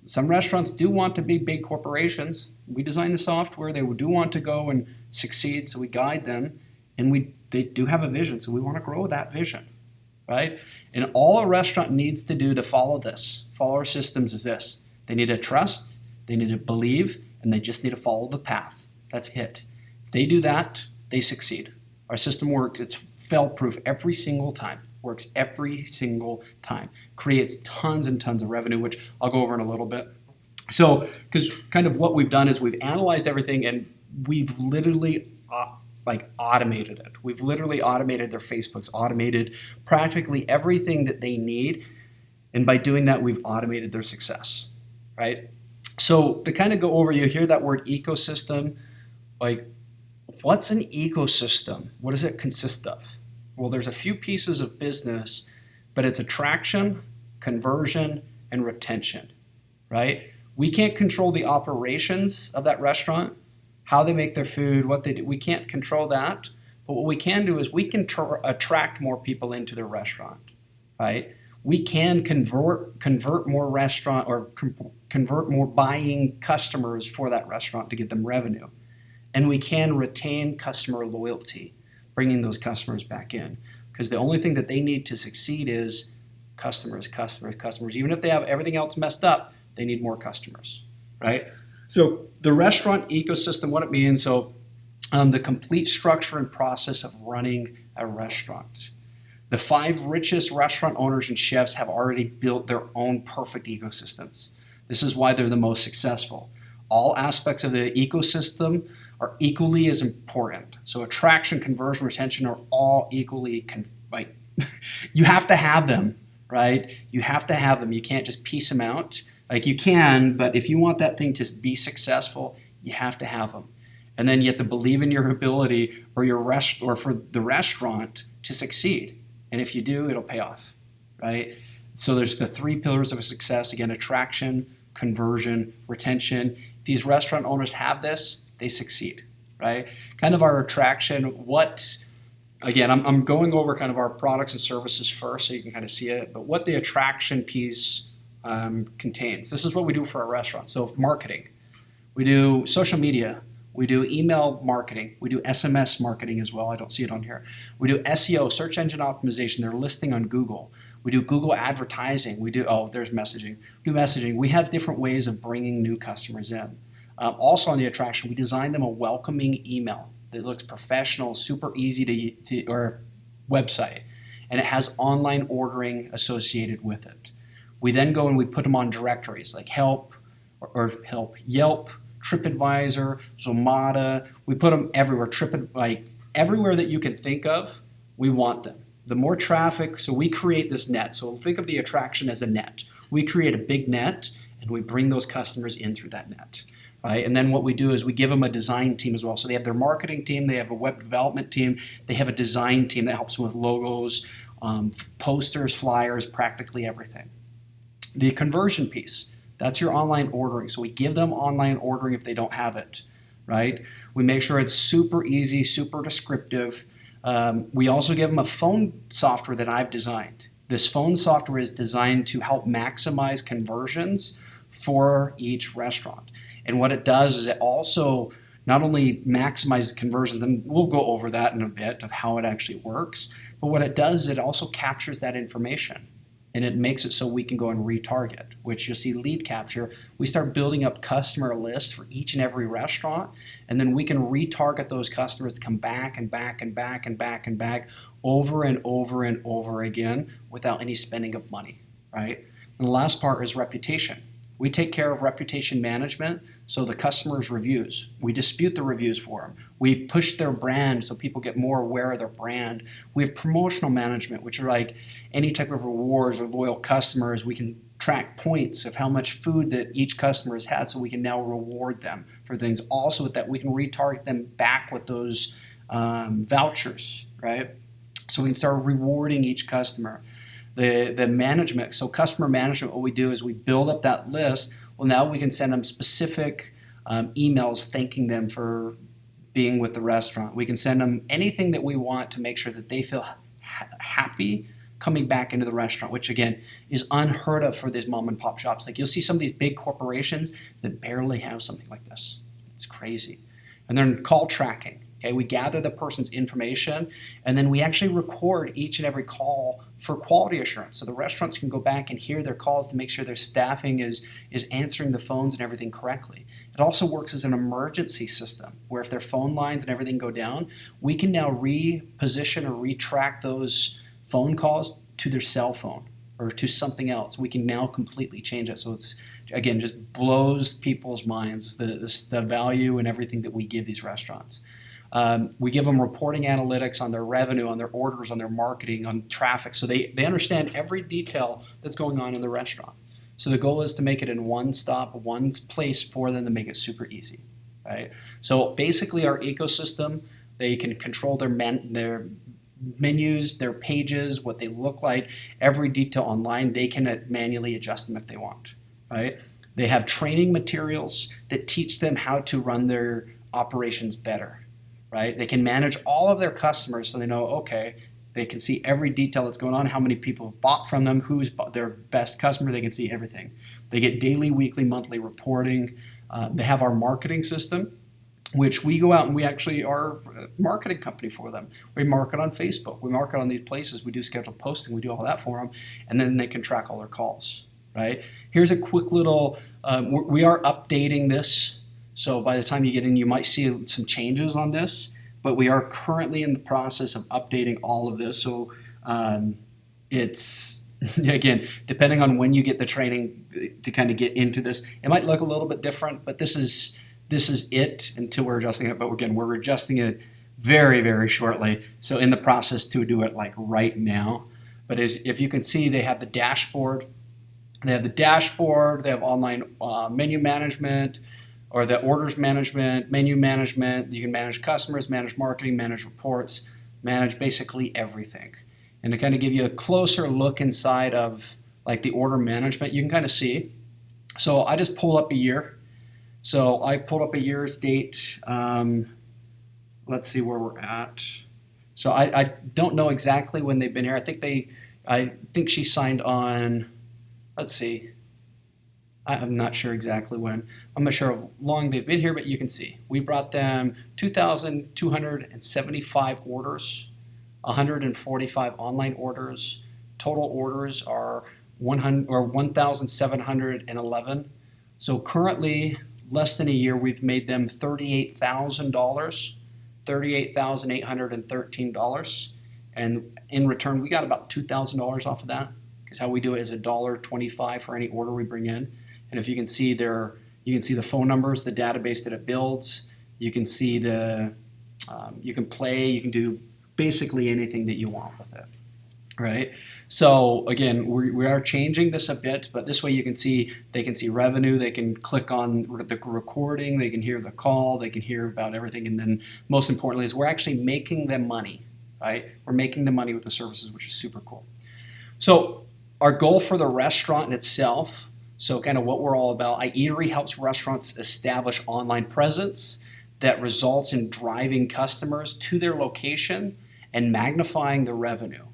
Some restaurants do want to be big corporations. We design the software. They do want to go and succeed, so we guide them. And they do have a vision, so we want to grow that vision, right? And all a restaurant needs to do to follow our systems is this. They need to trust, they need to believe, and they just need to follow the path. That's it. If they do that, they succeed. Our system works. It's fail-proof every single time. Works every single time. Creates tons and tons of revenue, which I'll go over in a little bit. So, because kind of what we've done is we've analyzed everything and we've literally automated it. We've literally automated their Facebooks, automated practically everything that they need. And by doing that, we've automated their success, right? So to kind of go over, you hear that word ecosystem. Like, what's an ecosystem? What does it consist of? Well, there's a few pieces of business, but it's attraction, conversion, and retention, right? We can't control the operations of that restaurant, how they make their food, what they do. We can't control that. But what we can do is we can attract more people into their restaurant, right? We can convert more restaurant or convert more buying customers for that restaurant to get them revenue. And we can retain customer loyalty, bringing those customers back in. Because the only thing that they need to succeed is customers. Even if they have everything else messed up, they need more customers, right? So the restaurant ecosystem, what it means, the complete structure and process of running a restaurant. The 5 richest restaurant owners and chefs have already built their own perfect ecosystems. This is why they're the most successful. All aspects of the ecosystem are equally as important. So attraction, conversion, retention are all equally, you have to have them, right? You have to have them. You can't just piece them out. Like you can, but if you want that thing to be successful, you have to have them. And then you have to believe in your ability or for the restaurant to succeed. And if you do, it'll pay off, right? So there's the 3 pillars of success. Again, attraction, conversion, retention. If these restaurant owners have this, they succeed, right? Kind of our attraction, again, I'm going over kind of our products and services first so you can kind of see it, but what the attraction piece contains. This is what we do for our restaurants. So marketing, we do social media, we do email marketing, we do SMS marketing as well. I don't see it on here. We do SEO, search engine optimization. They're listing on Google. We do Google advertising. There's messaging. We do messaging. We have different ways of bringing new customers in. Also on the attraction, we designed them a welcoming email that looks professional, super easy or website, and it has online ordering associated with it. We then go and we put them on directories like Yelp, TripAdvisor, Zomato. We put them everywhere. Everywhere that you can think of, we want them. The more traffic, so we create this net. So think of the attraction as a net. We create a big net and we bring those customers in through that net. Right? And then what we do is we give them a design team as well. So they have their marketing team, they have a web development team, they have a design team that helps them with logos, posters, flyers, practically everything. The conversion piece, that's your online ordering. So we give them online ordering if they don't have it, right? We make sure it's super easy, super descriptive. We also give them a phone software that I've designed. This phone software is designed to help maximize conversions for each restaurant. And what it does is it also not only maximizes conversions, and we'll go over that in a bit of how it actually works, but what it does is it also captures that information. And it makes it so we can go and retarget, which you'll see lead capture. We start building up customer lists for each and every restaurant, and then we can retarget those customers to come back and back and back and back and back over and over and over again without any spending of money, right? And the last part is reputation. We take care of reputation management So the customers' reviews, we dispute the reviews for them. We push their brand so people get more aware of their brand. We have promotional management, which are like any type of rewards or loyal customers. We can track points of how much food that each customer has had, so we can now reward them for things. Also with that, we can retarget them back with those vouchers, right? So we can start rewarding each customer. The management, so customer management, what we do is we build up that list. Well, now we can send them specific emails thanking them for being with the restaurant. We can send them anything that we want to make sure that they feel happy coming back into the restaurant, which again is unheard of for these mom and pop shops. Like you'll see some of these big corporations that barely have something like this. It's crazy. And then call tracking. Okay, we gather the person's information and then we actually record each and every call for quality assurance. So the restaurants can go back and hear their calls to make sure their staffing is answering the phones and everything correctly. It also works as an emergency system where if their phone lines and everything go down, we can now reposition or retrack those phone calls to their cell phone or to something else. We can now completely change it. So it's, again, just blows people's minds, the value and everything that we give these restaurants. We give them reporting analytics on their revenue, on their orders, on their marketing, on traffic. So they understand every detail that's going on in the restaurant. So the goal is to make it in one stop, one place for them to make it super easy, right? So basically our ecosystem, they can control their menus, their pages, what they look like, every detail online. They can manually adjust them if they want, right? They have training materials that teach them how to run their operations better, right? They can manage all of their customers so they know, okay, they can see every detail that's going on, how many people have bought from them, who's their best customer. They can see everything. They get daily, weekly, monthly reporting. They have our marketing system, which we go out and we actually are a marketing company for them. We market on Facebook. We market on these places. We do scheduled posting. We do all that for them. And then they can track all their calls, right? Here's a quick little, we are updating this. So by the time you get in, you might see some changes on this. But we are currently in the process of updating all of this. So it's, again, depending on when you get the training to kind of get into this, it might look a little bit different, but this is it until we're adjusting it. But again, we're adjusting it very, very shortly. So in the process to do it like right now. But if you can see, they have the dashboard. They have online menu management, or the orders management, menu management. You can manage customers, manage marketing, manage reports, manage basically everything. And to kind of give you a closer look inside of like the order management, you can kind of see. So I just pull up a year. So I pulled up a year's date. Let's see where we're at. So I don't know exactly when they've been here. I think she signed on, let's see. I'm not sure exactly when. I'm not sure how long they've been here, but you can see. We brought them 2,275 orders, 145 online orders. Total orders are 1,711. So currently, less than a year, we've made them $38,000, $38,813. And in return, we got about $2,000 off of that, because how we do it is $1.25 for any order we bring in. And if you can see you can see the phone numbers, the database that it builds. You can see you can play, you can do basically anything that you want with it, right? So again, we are changing this a bit, but this way they can see revenue, they can click on the recording, they can hear the call, they can hear about everything, and then most importantly is we're actually making them money, right? We're making them money with the services, which is super cool. So our goal for the restaurant itself, so kind of what we're all about, iEatery helps restaurants establish online presence that results in driving customers to their location and magnifying the revenue.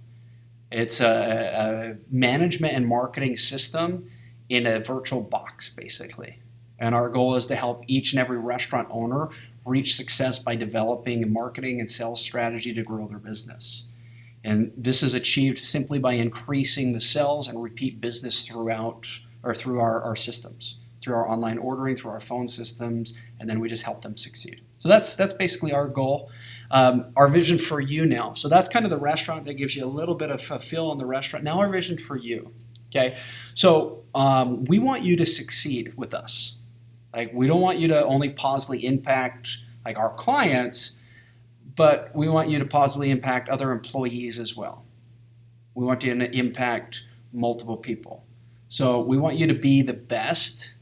It's a management and marketing system in a virtual box, basically. And our goal is to help each and every restaurant owner reach success by developing a marketing and sales strategy to grow their business. And this is achieved simply by increasing the sales and repeat business through our systems, through our online ordering, through our phone systems, and then we just help them succeed. So that's basically our goal. Our vision for you now. So that's kind of the restaurant that gives you a little bit of a feel on the restaurant. Now our vision for you. Okay, so we want you to succeed with us. Like, we don't want you to only positively impact like our clients, but we want you to positively impact other employees as well. We want you to impact multiple people. So we want you to be the best,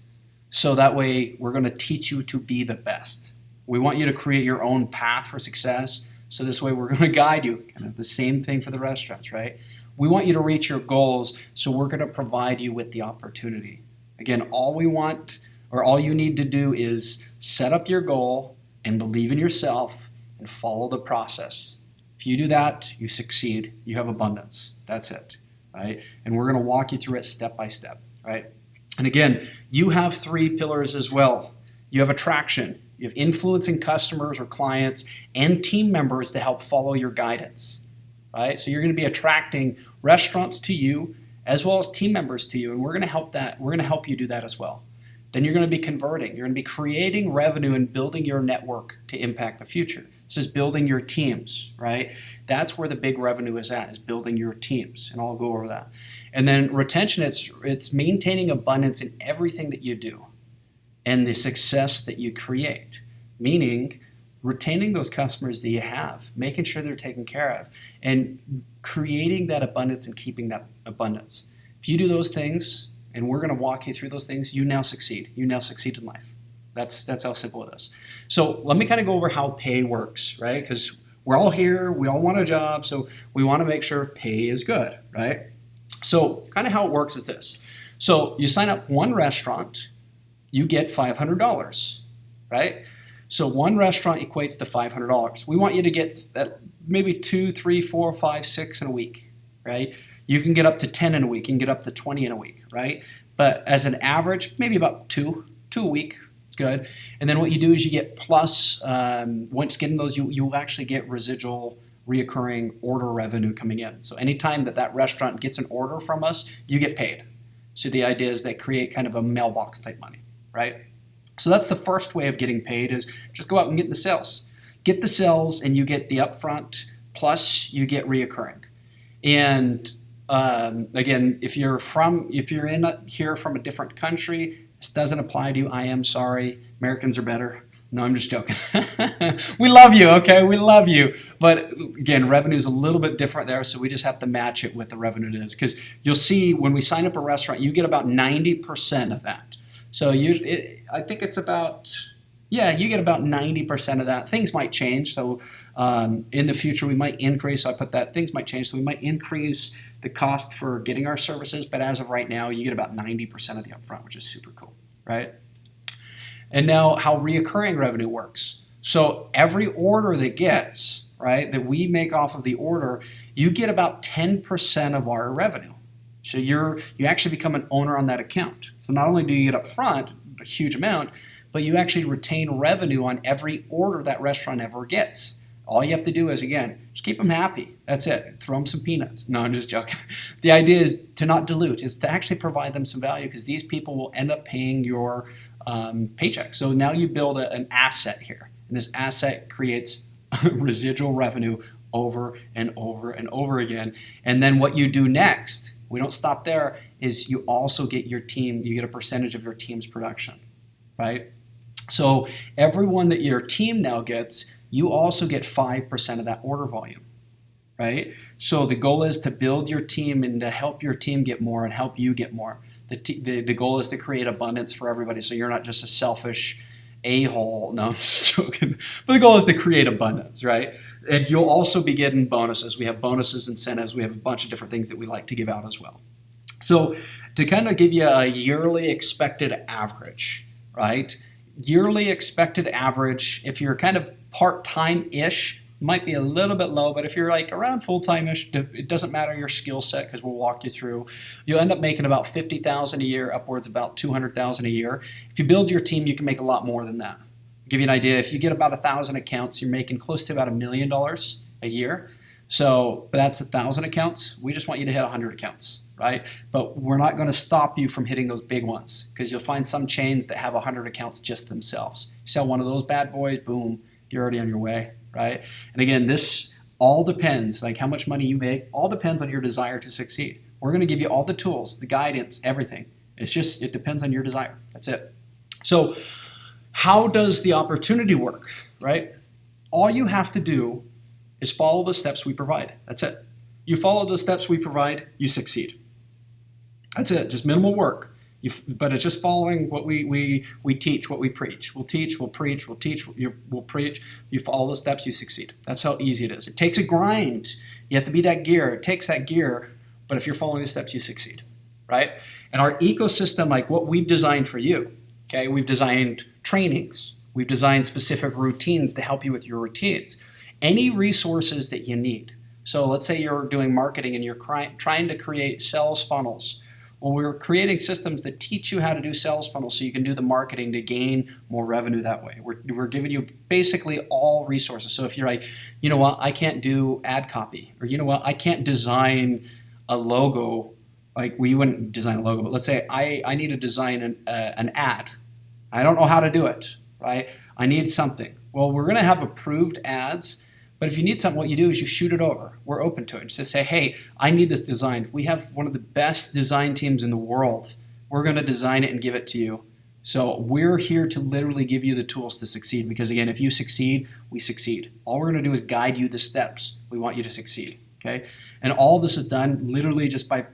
so that way we're going to teach you to be the best. We want you to create your own path for success, so this way we're going to guide you. Kind of the same thing for the restaurants, right? We want you to reach your goals, so we're going to provide you with the opportunity. Again, all we want, or all you need to do, is set up your goal and believe in yourself and follow the process. If you do that, you succeed. You have abundance. That's it, right? And we're going to walk you through it step by step, right? And again, you have 3 pillars as well. You have attraction. You have influencing customers or clients and team members to help follow your guidance, right? So you're going to be attracting restaurants to you as well as team members to you, and we're going to help you do that as well. Then you're going to be converting. You're going to be creating revenue and building your network to impact the future. This is building your teams, right? That's where the big revenue is at, is building your teams, and I'll go over that. And then retention, it's maintaining abundance in everything that you do and the success that you create, meaning retaining those customers that you have, making sure they're taken care of, and creating that abundance and keeping that abundance. If you do those things, and we're going to walk you through those things, you now succeed. You now succeed in life. That's how simple it is. So let me kind of go over how pay works, right? Because we're all here, we all want a job, so we want to make sure pay is good, right? So kind of how it works is this. So you sign up one restaurant, you get $500, right? So one restaurant equates to $500. We want you to get that maybe 2, 3, 4, 5, 6 in a week, right? You can get up to 10 in a week, you can get up to 20 in a week, right? But as an average, maybe about two a week, good. And then what you do is you get plus, once getting those, you actually get residual reoccurring order revenue coming in. So anytime that restaurant gets an order from us, you get paid. So the idea is they create kind of a mailbox type money, right? So that's the first way of getting paid, is just go out and get the sales. Get the sales and you get the upfront, plus you get reoccurring. And again, if you're here from a different country, this doesn't apply to you. I am sorry. Americans are better. No, I'm just joking. We love you, okay? We love you. But again, revenue is a little bit different there, so we just have to match it with the revenue it is. Because you'll see when we sign up a restaurant, you get about 90% of that. So I think it's about, you get about 90% of that. Things might change. So in the future, we might increase. So I put that, things might change. So we might increase the cost for getting our services. But as of right now, you get about 90% of the upfront, which is super cool, right? And now how reoccurring revenue works. So every order that we make off of the order, you get about 10% of our revenue. So you actually become an owner on that account. So not only do you get upfront a huge amount, but you actually retain revenue on every order that restaurant ever gets. All you have to do is, again, just keep them happy. That's it. Throw them some peanuts. No, I'm just joking. The idea is to not dilute, is to actually provide them some value, because these people will end up paying your paycheck. So now you build an asset here, and this asset creates residual revenue over and over and over again. And then what you do next, we don't stop there, is you also get your team, you get a percentage of your team's production, right? So everyone that your team now gets, you also get 5% of that order volume, right? So the goal is to build your team and to help your team get more and help you get more. The goal is to create abundance for everybody, so you're not just a selfish a-hole. No, I'm just joking. But the goal is to create abundance, right? And you'll also be getting bonuses. We have bonuses, incentives. We have a bunch of different things that we like to give out as well. So to kind of give you a yearly expected average, right? Yearly expected average, if you're kind of part-time-ish, might be a little bit low, but if you're like around full-time-ish, it doesn't matter your skill set, because we'll walk you through. You'll end up making about $50,000 a year, upwards about $200,000 a year. If you build your team, you can make a lot more than that. I'll give you an idea. If you get about 1,000 accounts, you're making close to about $1 million a year. So, but that's 1,000 accounts. We just want you to hit 100 accounts, right? But we're not going to stop you from hitting those big ones, because you'll find some chains that have 100 accounts just themselves. You sell one of those bad boys, boom, you're already on your way, right? And again, this all depends, like how much money you make, all depends on your desire to succeed. We're going to give you all the tools, the guidance, everything. It depends on your desire. That's it. So How does the opportunity work, right? All you have to do is follow the steps we provide. That's it. You follow the steps we provide, you succeed. That's it, just minimal work. But it's just following what we teach, what we preach. We'll teach, we'll preach, we'll teach, we'll preach. You follow the steps, you succeed. That's how easy it is. It takes a grind. You have to be that gear. It takes that gear, but if you're following the steps, you succeed, right? And our ecosystem, like what we've designed for you, okay? We've designed trainings. We've designed specific routines to help you with your routines. Any resources that you need. So let's say you're doing marketing and you're trying to create sales funnels. Well, we're creating systems that teach you how to do sales funnels so you can do the marketing to gain more revenue that way. We're giving you basically all resources. So if you're like, you know what, I can't do ad copy, or you know what, I can't design a logo, like we wouldn't design a logo, but let's say I need to design an ad. I don't know how to do it, right? I need something. Well, we're going to have approved ads. But if you need something, what you do is you shoot it over. We're open to it. Just say, hey, I need this designed. We have one of the best design teams in the world. We're going to design it and give it to you. So we're here to literally give you the tools to succeed. Because again, if you succeed, we succeed. All we're going to do is guide you the steps. We want you to succeed. Okay? And all this is done literally just by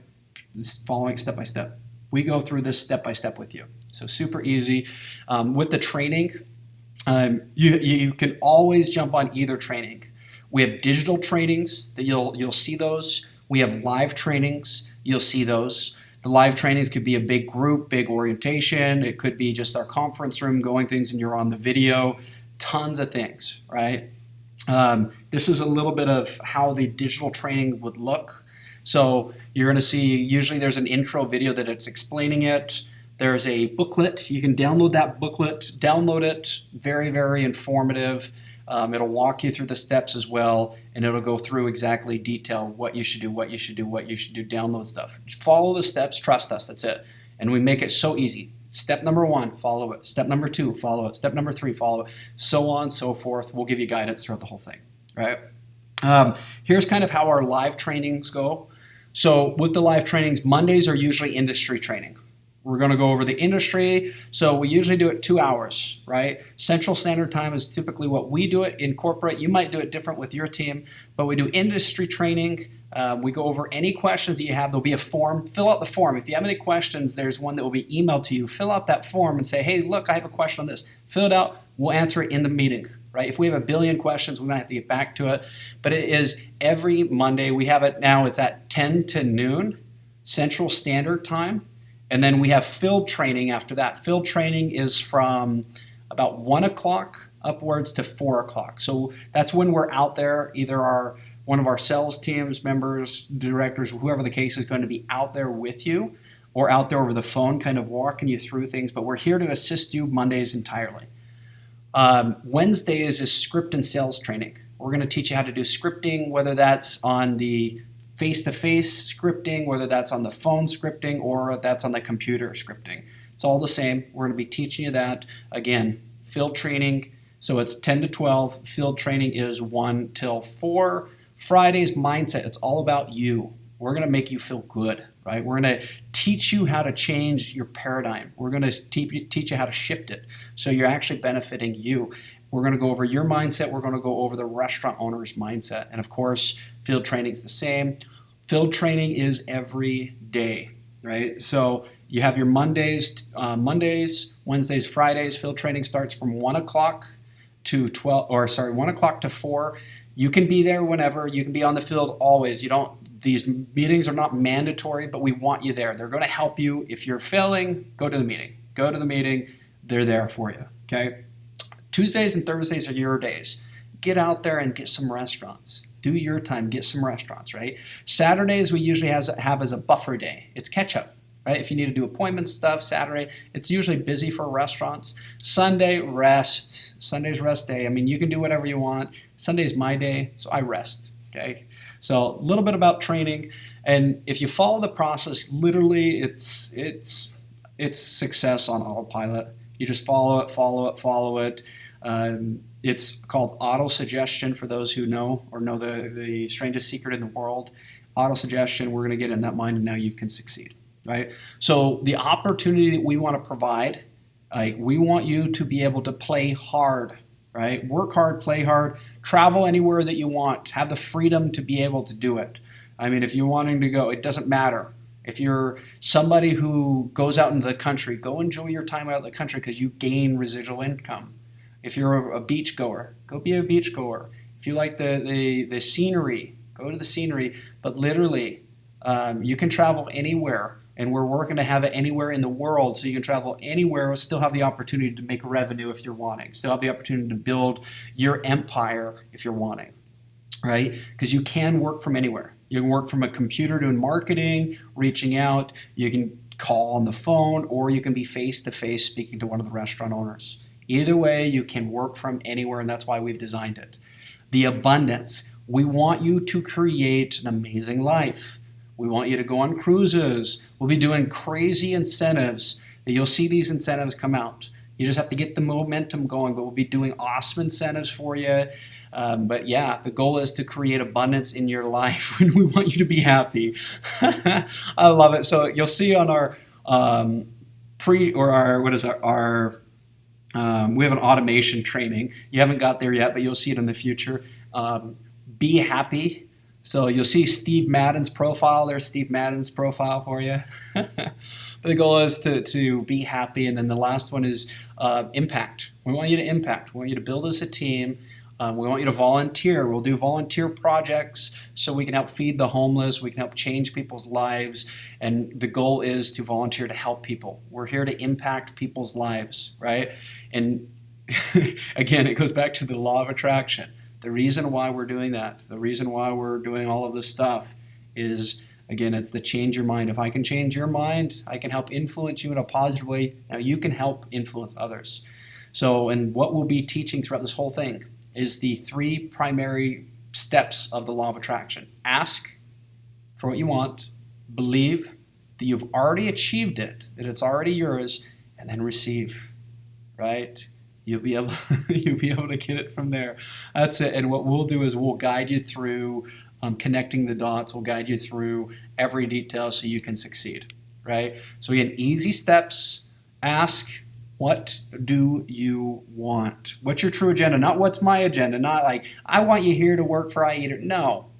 following step by step. We go through this step by step with you. So super easy. With the training, you can always jump on either training. We have digital trainings that you'll see those. We have live trainings. You'll see those. The live trainings could be a big group, big orientation. It could be just our conference room going things and you're on the video. Tons of things, right? This is a little bit of how the digital training would look. So you're going to see usually there's an intro video that it's explaining it. There's a booklet. You can download that booklet. Download it. Very, very informative. It'll walk you through the steps as well, and it'll go through exactly detail what you should do, what you should do, what you should do. Download stuff. Follow the steps. Trust us. That's it. And we make it so easy. Step number 1, follow it. Step number 2, follow it. Step number 3, follow it. So on, so forth. We'll give you guidance throughout the whole thing. Right? Here's kind of how our live trainings go. So with the live trainings, Mondays are usually industry training. We're going to go over the industry. So we usually do it 2 hours, right? Central Standard Time is typically what we do it in corporate. You might do it different with your team, but we do industry training. We go over any questions that you have. There'll be a form. Fill out the form. If you have any questions, there's one that will be emailed to you. Fill out that form and say, hey, look, I have a question on this. Fill it out. We'll answer it in the meeting, right? If we have a billion questions, we might have to get back to it. But it is every Monday. We have it now. It's at 10 to noon Central Standard Time. And then we have field training after that. Field training is from about 1 o'clock upwards to 4 o'clock. So that's when we're out there. Either one of our sales teams, members, directors, whoever the case is going to be out there with you or out there over the phone kind of walking you through things. But we're here to assist you Mondays entirely. Wednesdays is script and sales training. We're going to teach you how to do scripting, whether that's on the face-to-face scripting, whether that's on the phone scripting or that's on the computer scripting. It's all the same. We're going to be teaching you that. Again, field training, so it's 10 to 12. Field training is 1 till 4. Friday's mindset, it's all about you. We're going to make you feel good, right? We're going to teach you how to change your paradigm. We're going to teach you how to shift it so you're actually benefiting you. We're going to go over your mindset. We're going to go over the restaurant owner's mindset. And of course, field training is the same. Field training is every day, right? So you have your Mondays, Wednesdays, Fridays. Field training starts from 1 o'clock to 1 o'clock to 4. You can be there whenever. You can be on the field always. These meetings are not mandatory, but we want you there. They're going to help you. If you're failing, go to the meeting. Go to the meeting. They're there for you, okay? Tuesdays and Thursdays are your days. Get out there and get some restaurants. Do your time, get some restaurants, right? Saturdays we usually have as a buffer day. It's catch up, right? If you need to do appointment stuff, Saturday, it's usually busy for restaurants. Sunday, rest. Sunday's rest day. I mean, you can do whatever you want. Sunday's my day, so I rest, okay? So a little bit about training. And if you follow the process, literally it's success on autopilot. You just follow it. It's called auto-suggestion for those who know the strangest secret in the world. Auto-suggestion, we're going to get in that mind and now you can succeed, right? So the opportunity that we want to provide Like, we want you to be able to play hard, right? Work hard, play hard, travel anywhere that you want, have the freedom to be able to do it. I mean, if you're wanting to go, it doesn't matter. If you're somebody who goes out into the country, go enjoy your time out in the country because you gain residual income. If you're a beach goer, go be a beach goer. If you like the scenery, go to the scenery. But literally, you can travel anywhere, and we're working to have it anywhere in the world, so you can travel anywhere, still have the opportunity to make revenue if you're wanting, still have the opportunity to build your empire if you're wanting, right? Because you can work from anywhere. You can work from a computer doing marketing, reaching out. You can call on the phone, or you can be face-to-face speaking to one of the restaurant owners. Either way, you can work from anywhere, and that's why we've designed it. The abundance. We want you to create an amazing life. We want you to go on cruises. We'll be doing crazy incentives. You'll see these incentives come out. You just have to get the momentum going, but we'll be doing awesome incentives for you. But yeah, the goal is to create abundance in your life, and we want you to be happy. I love it. So you'll see on our we have an automation training. You haven't got there yet, but you'll see it in the future. Be happy. So you'll see Steve Madden's profile. There's Steve Madden's profile for you. But the goal is to be happy. And then the last one is impact. We want you to impact. We want you to build as a team. We want you to volunteer. We'll do volunteer projects so we can help feed the homeless. We can help change people's lives. And the goal is to volunteer to help people. We're here to impact people's lives, right? And again, it goes back to the law of attraction. The reason why we're doing that, the reason why we're doing all of this stuff is, again, it's the change your mind. If I can change your mind, I can help influence you in a positive way. Now you can help influence others. So, and what we'll be teaching throughout this whole thing is the 3 primary steps of the law of attraction. Ask for what you want, believe that you've already achieved it, that it's already yours, and then receive, right? You'll be able to get it from there. That's it. And what we'll do is we'll guide you through connecting the dots. We'll guide you through every detail so you can succeed, right? So again, easy steps. Ask, what do you want? What's your true agenda? Not what's my agenda. Not like, I want you here to work for iEater. No.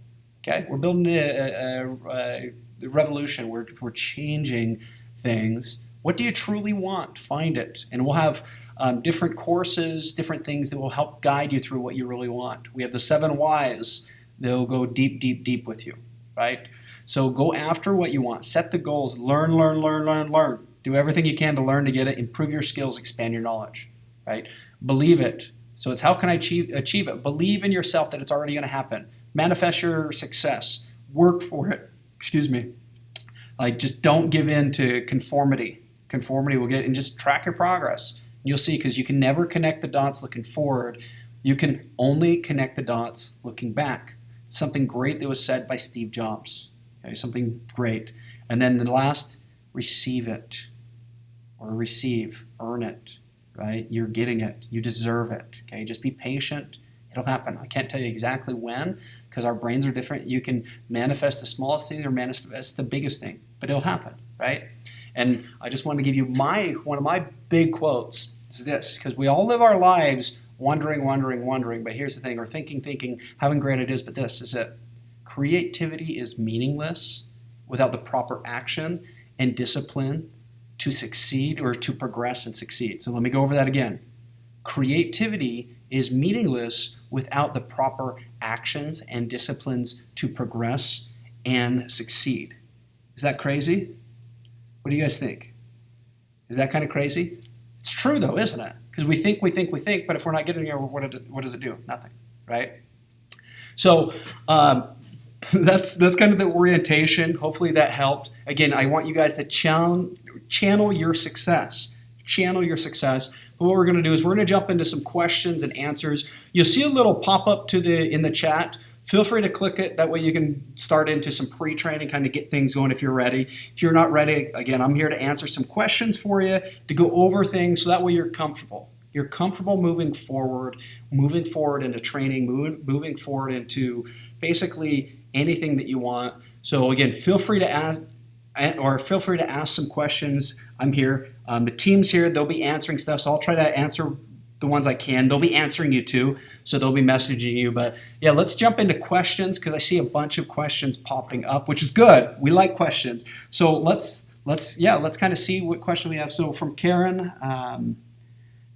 Okay? We're building a revolution. We're changing things. What do you truly want? Find it. And we'll have different courses, different things that will help guide you through what you really want. We have the 7 whys. They'll go deep, deep, deep with you, right? So go after what you want. Set the goals. Learn. Do everything you can to learn to get it. Improve your skills. Expand your knowledge, right? Believe it. So it's how can I achieve it? Believe in yourself that it's already going to happen. Manifest your success. Work for it. Excuse me. Like, just don't give in to conformity. Conformity will get, and just track your progress. You'll see, because you can never connect the dots looking forward. You can only connect the dots looking back. Something great that was said by Steve Jobs. Okay, something great. And then the last, receive it. Or receive, earn it, right? You're getting it. You deserve it. Okay, just be patient. It'll happen. I can't tell you exactly when, because our brains are different. You can manifest the smallest thing or manifest the biggest thing, but it'll happen, right? And I just want to give you one of my big quotes is this, because we all live our lives wondering, but here's the thing, or thinking, having great ideas, but this is it. Creativity is meaningless without the proper action and discipline to succeed or to progress and succeed. So let me go over that again. Creativity is meaningless without the proper actions and disciplines to progress and succeed. Is that crazy? What do you guys think? Is that kind of crazy? It's true though, isn't it? Because we think, but if we're not getting there, what does it do? Nothing, right? So that's kind of the orientation. Hopefully that helped. Again, I want you guys to channel your success. Channel your success. But what we're going to do is we're going to jump into some questions and answers. You'll see a little pop-up in the chat. Feel free to click it. That way you can start into some pre-training, kind of get things going if you're ready. If you're not ready, again, I'm here to answer some questions for you, to go over things so that way you're comfortable. You're comfortable moving forward into training, moving forward into basically anything that you want. So again, feel free to ask some questions. I'm here. The team's here, they'll be answering stuff, so I'll try to answer the ones I can. They'll be answering you too, so they'll be messaging you. But yeah, let's jump into questions because I see a bunch of questions popping up, which is good. We like questions. So let's kind of see what question we have. So from Karen,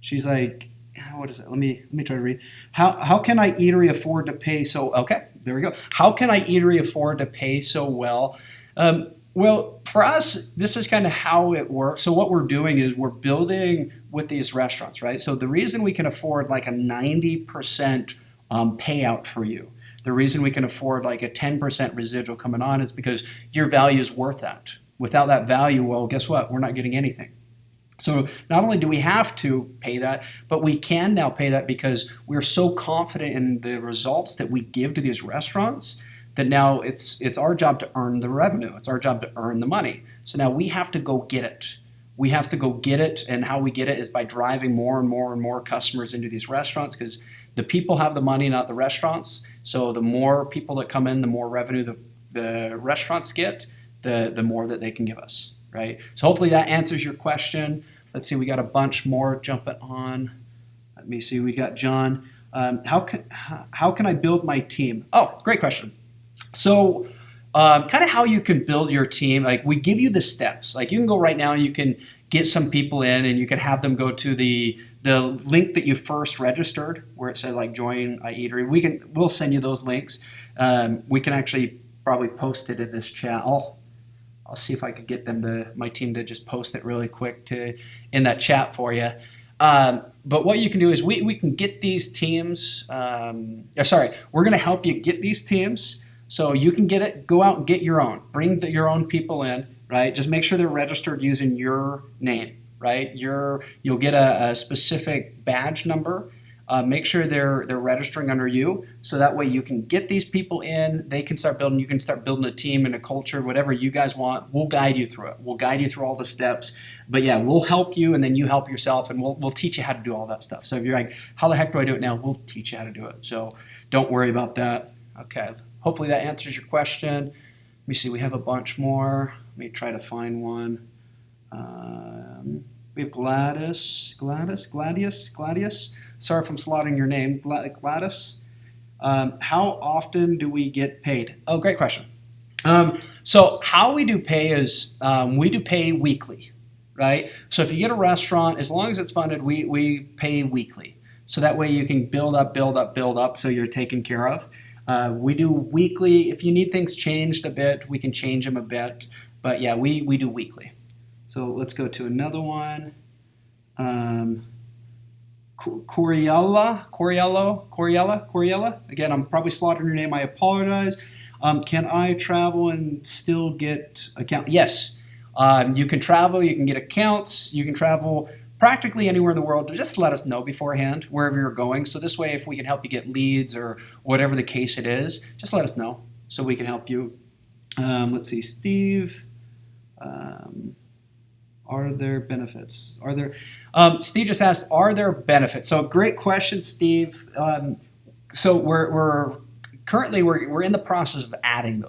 she's like, what is it? Let me try to read. How can I eatery afford to pay so? Okay, there we go. How can I eatery afford to pay so well? Well, for us, this is kind of how it works. So what we're doing is we're building with these restaurants, right? So the reason we can afford like a 90% payout for you, the reason we can afford like a 10% residual coming on is because your value is worth that. Without that value, well, guess what? We're not getting anything. So not only do we have to pay that, but we can now pay that because we're so confident in the results that we give to these restaurants that now it's our job to earn the revenue. It's our job to earn the money. So now we have to go get it. We have to go get it, and how we get it is by driving more and more and more customers into these restaurants because the people have the money, not the restaurants. So the more people that come in, the more revenue the restaurants get, the more that they can give us, right? So hopefully that answers your question. Let's see, we got a bunch more jumping on. Let me see, we got John. How can I build my team? Oh, great question. So kind of how you can build your team, like we give you the steps. Like you can go right now and you can get some people in and you can have them go to the link that you first registered where it said like join iEatery. We'll send you those links. We can actually probably post it in this chat. I'll see if I could get my team to just post it really quick in that chat for you. But what you can do is we can get these teams. We're going to help you get these teams. So you can get it, go out and get your own. Bring your own people in, right? Just make sure they're registered using your name, right? You'll get a specific badge number. Make sure they're registering under you, so that way you can get these people in. They can start building. You can start building a team and a culture, whatever you guys want. We'll guide you through it. We'll guide you through all the steps. But yeah, we'll help you, and then you help yourself, and we'll teach you how to do all that stuff. So if you're like, how the heck do I do it now? We'll teach you how to do it. So don't worry about that. Okay. Hopefully that answers your question. Let me see. We have a bunch more. Let me try to find one. We have Gladius. Sorry if I'm slaughtering your name, Gladys. How often do we get paid? Oh, great question. So how we do pay is we do pay weekly, right? So if you get a restaurant, as long as it's funded, we pay weekly. So that way you can build up so you're taken care of. We do weekly. If you need things changed a bit, we can change them a bit. But yeah, we do weekly. So let's go to another one. Coriella. Again, I'm probably slaughtering your name. I apologize. Can I travel and still get account? Yes. You can travel. You can get accounts. You can travel practically anywhere in the world. Just let us know beforehand wherever you're going. So this way, if we can help you get leads or whatever the case it is, just let us know so we can help you. Let's see, Steve. Are there benefits? Steve just asked, are there benefits? So great question, Steve. So we're currently in the process of adding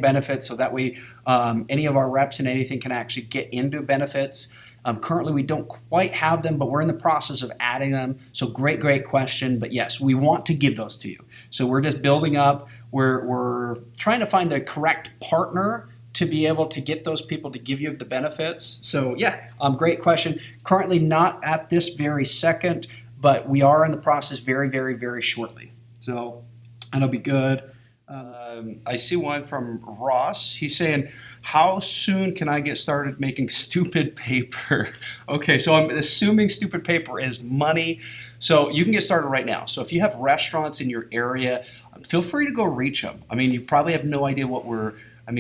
benefits so that way any of our reps and anything can actually get into benefits. Currently we don't quite have them, but we're in the process of adding them. So great question. But yes, we want to give those to you. So we're just building up. We're trying to find the correct partner to be able to get those people to give you the benefits. So yeah, great question. Currently not at this very second, but we are in the process very, very, very shortly. So that'll be good. I see one from Ross. He's saying, how soon can I get started making stupid paper? Okay, so I'm assuming stupid paper is money. So you can get started right now. So if you have restaurants in your area, feel free to go reach them. I mean, you probably have no idea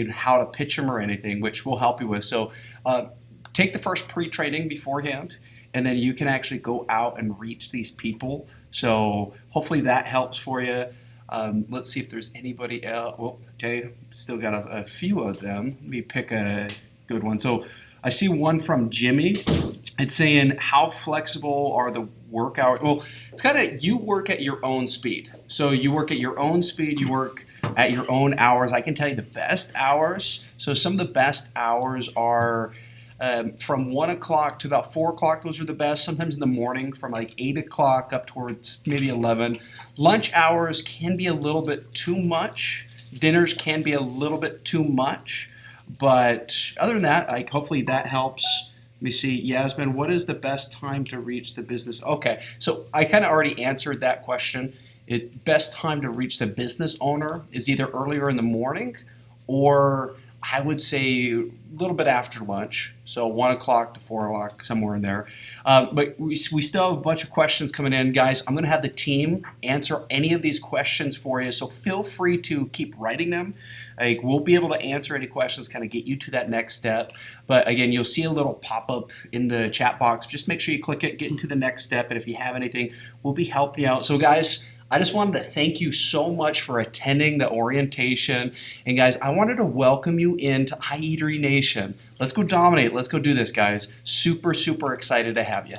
how to pitch them or anything, which we'll help you with. So take the first pre-training beforehand, and then you can actually go out and reach these people. So hopefully that helps for you. Let's see if there's anybody else. Well, okay, still got a few of them. Let me pick a good one. So I see one from Jimmy. It's saying, how flexible are the work hours? Well, it's kind of, you work at your own speed. So you work at your own speed, you work at your own hours. I can tell you the best hours. So some of the best hours are From 1 o'clock to about 4 o'clock, those are the best. Sometimes in the morning from like 8 o'clock up towards maybe 11. Lunch hours can be a little bit too much. Dinners can be a little bit too much. But other than that, like hopefully that helps. Let me see, Yasmin, what is the best time to reach the business? Okay, so I kind of already answered that question. Best time to reach the business owner is either earlier in the morning or I would say a little bit after lunch, so 1 o'clock to 4 o'clock, somewhere in there. But we still have a bunch of questions coming in. Guys, I'm going to have the team answer any of these questions for you, so feel free to keep writing them. Like, we'll be able to answer any questions, kind of get you to that next step. But again, you'll see a little pop-up in the chat box. Just make sure you click it, get into the next step, and if you have anything, we'll be helping you out. So guys, I just wanted to thank you so much for attending the orientation. And guys, I wanted to welcome you into iEatery Nation. Let's go dominate. Let's go do this, guys. Super, super excited to have you.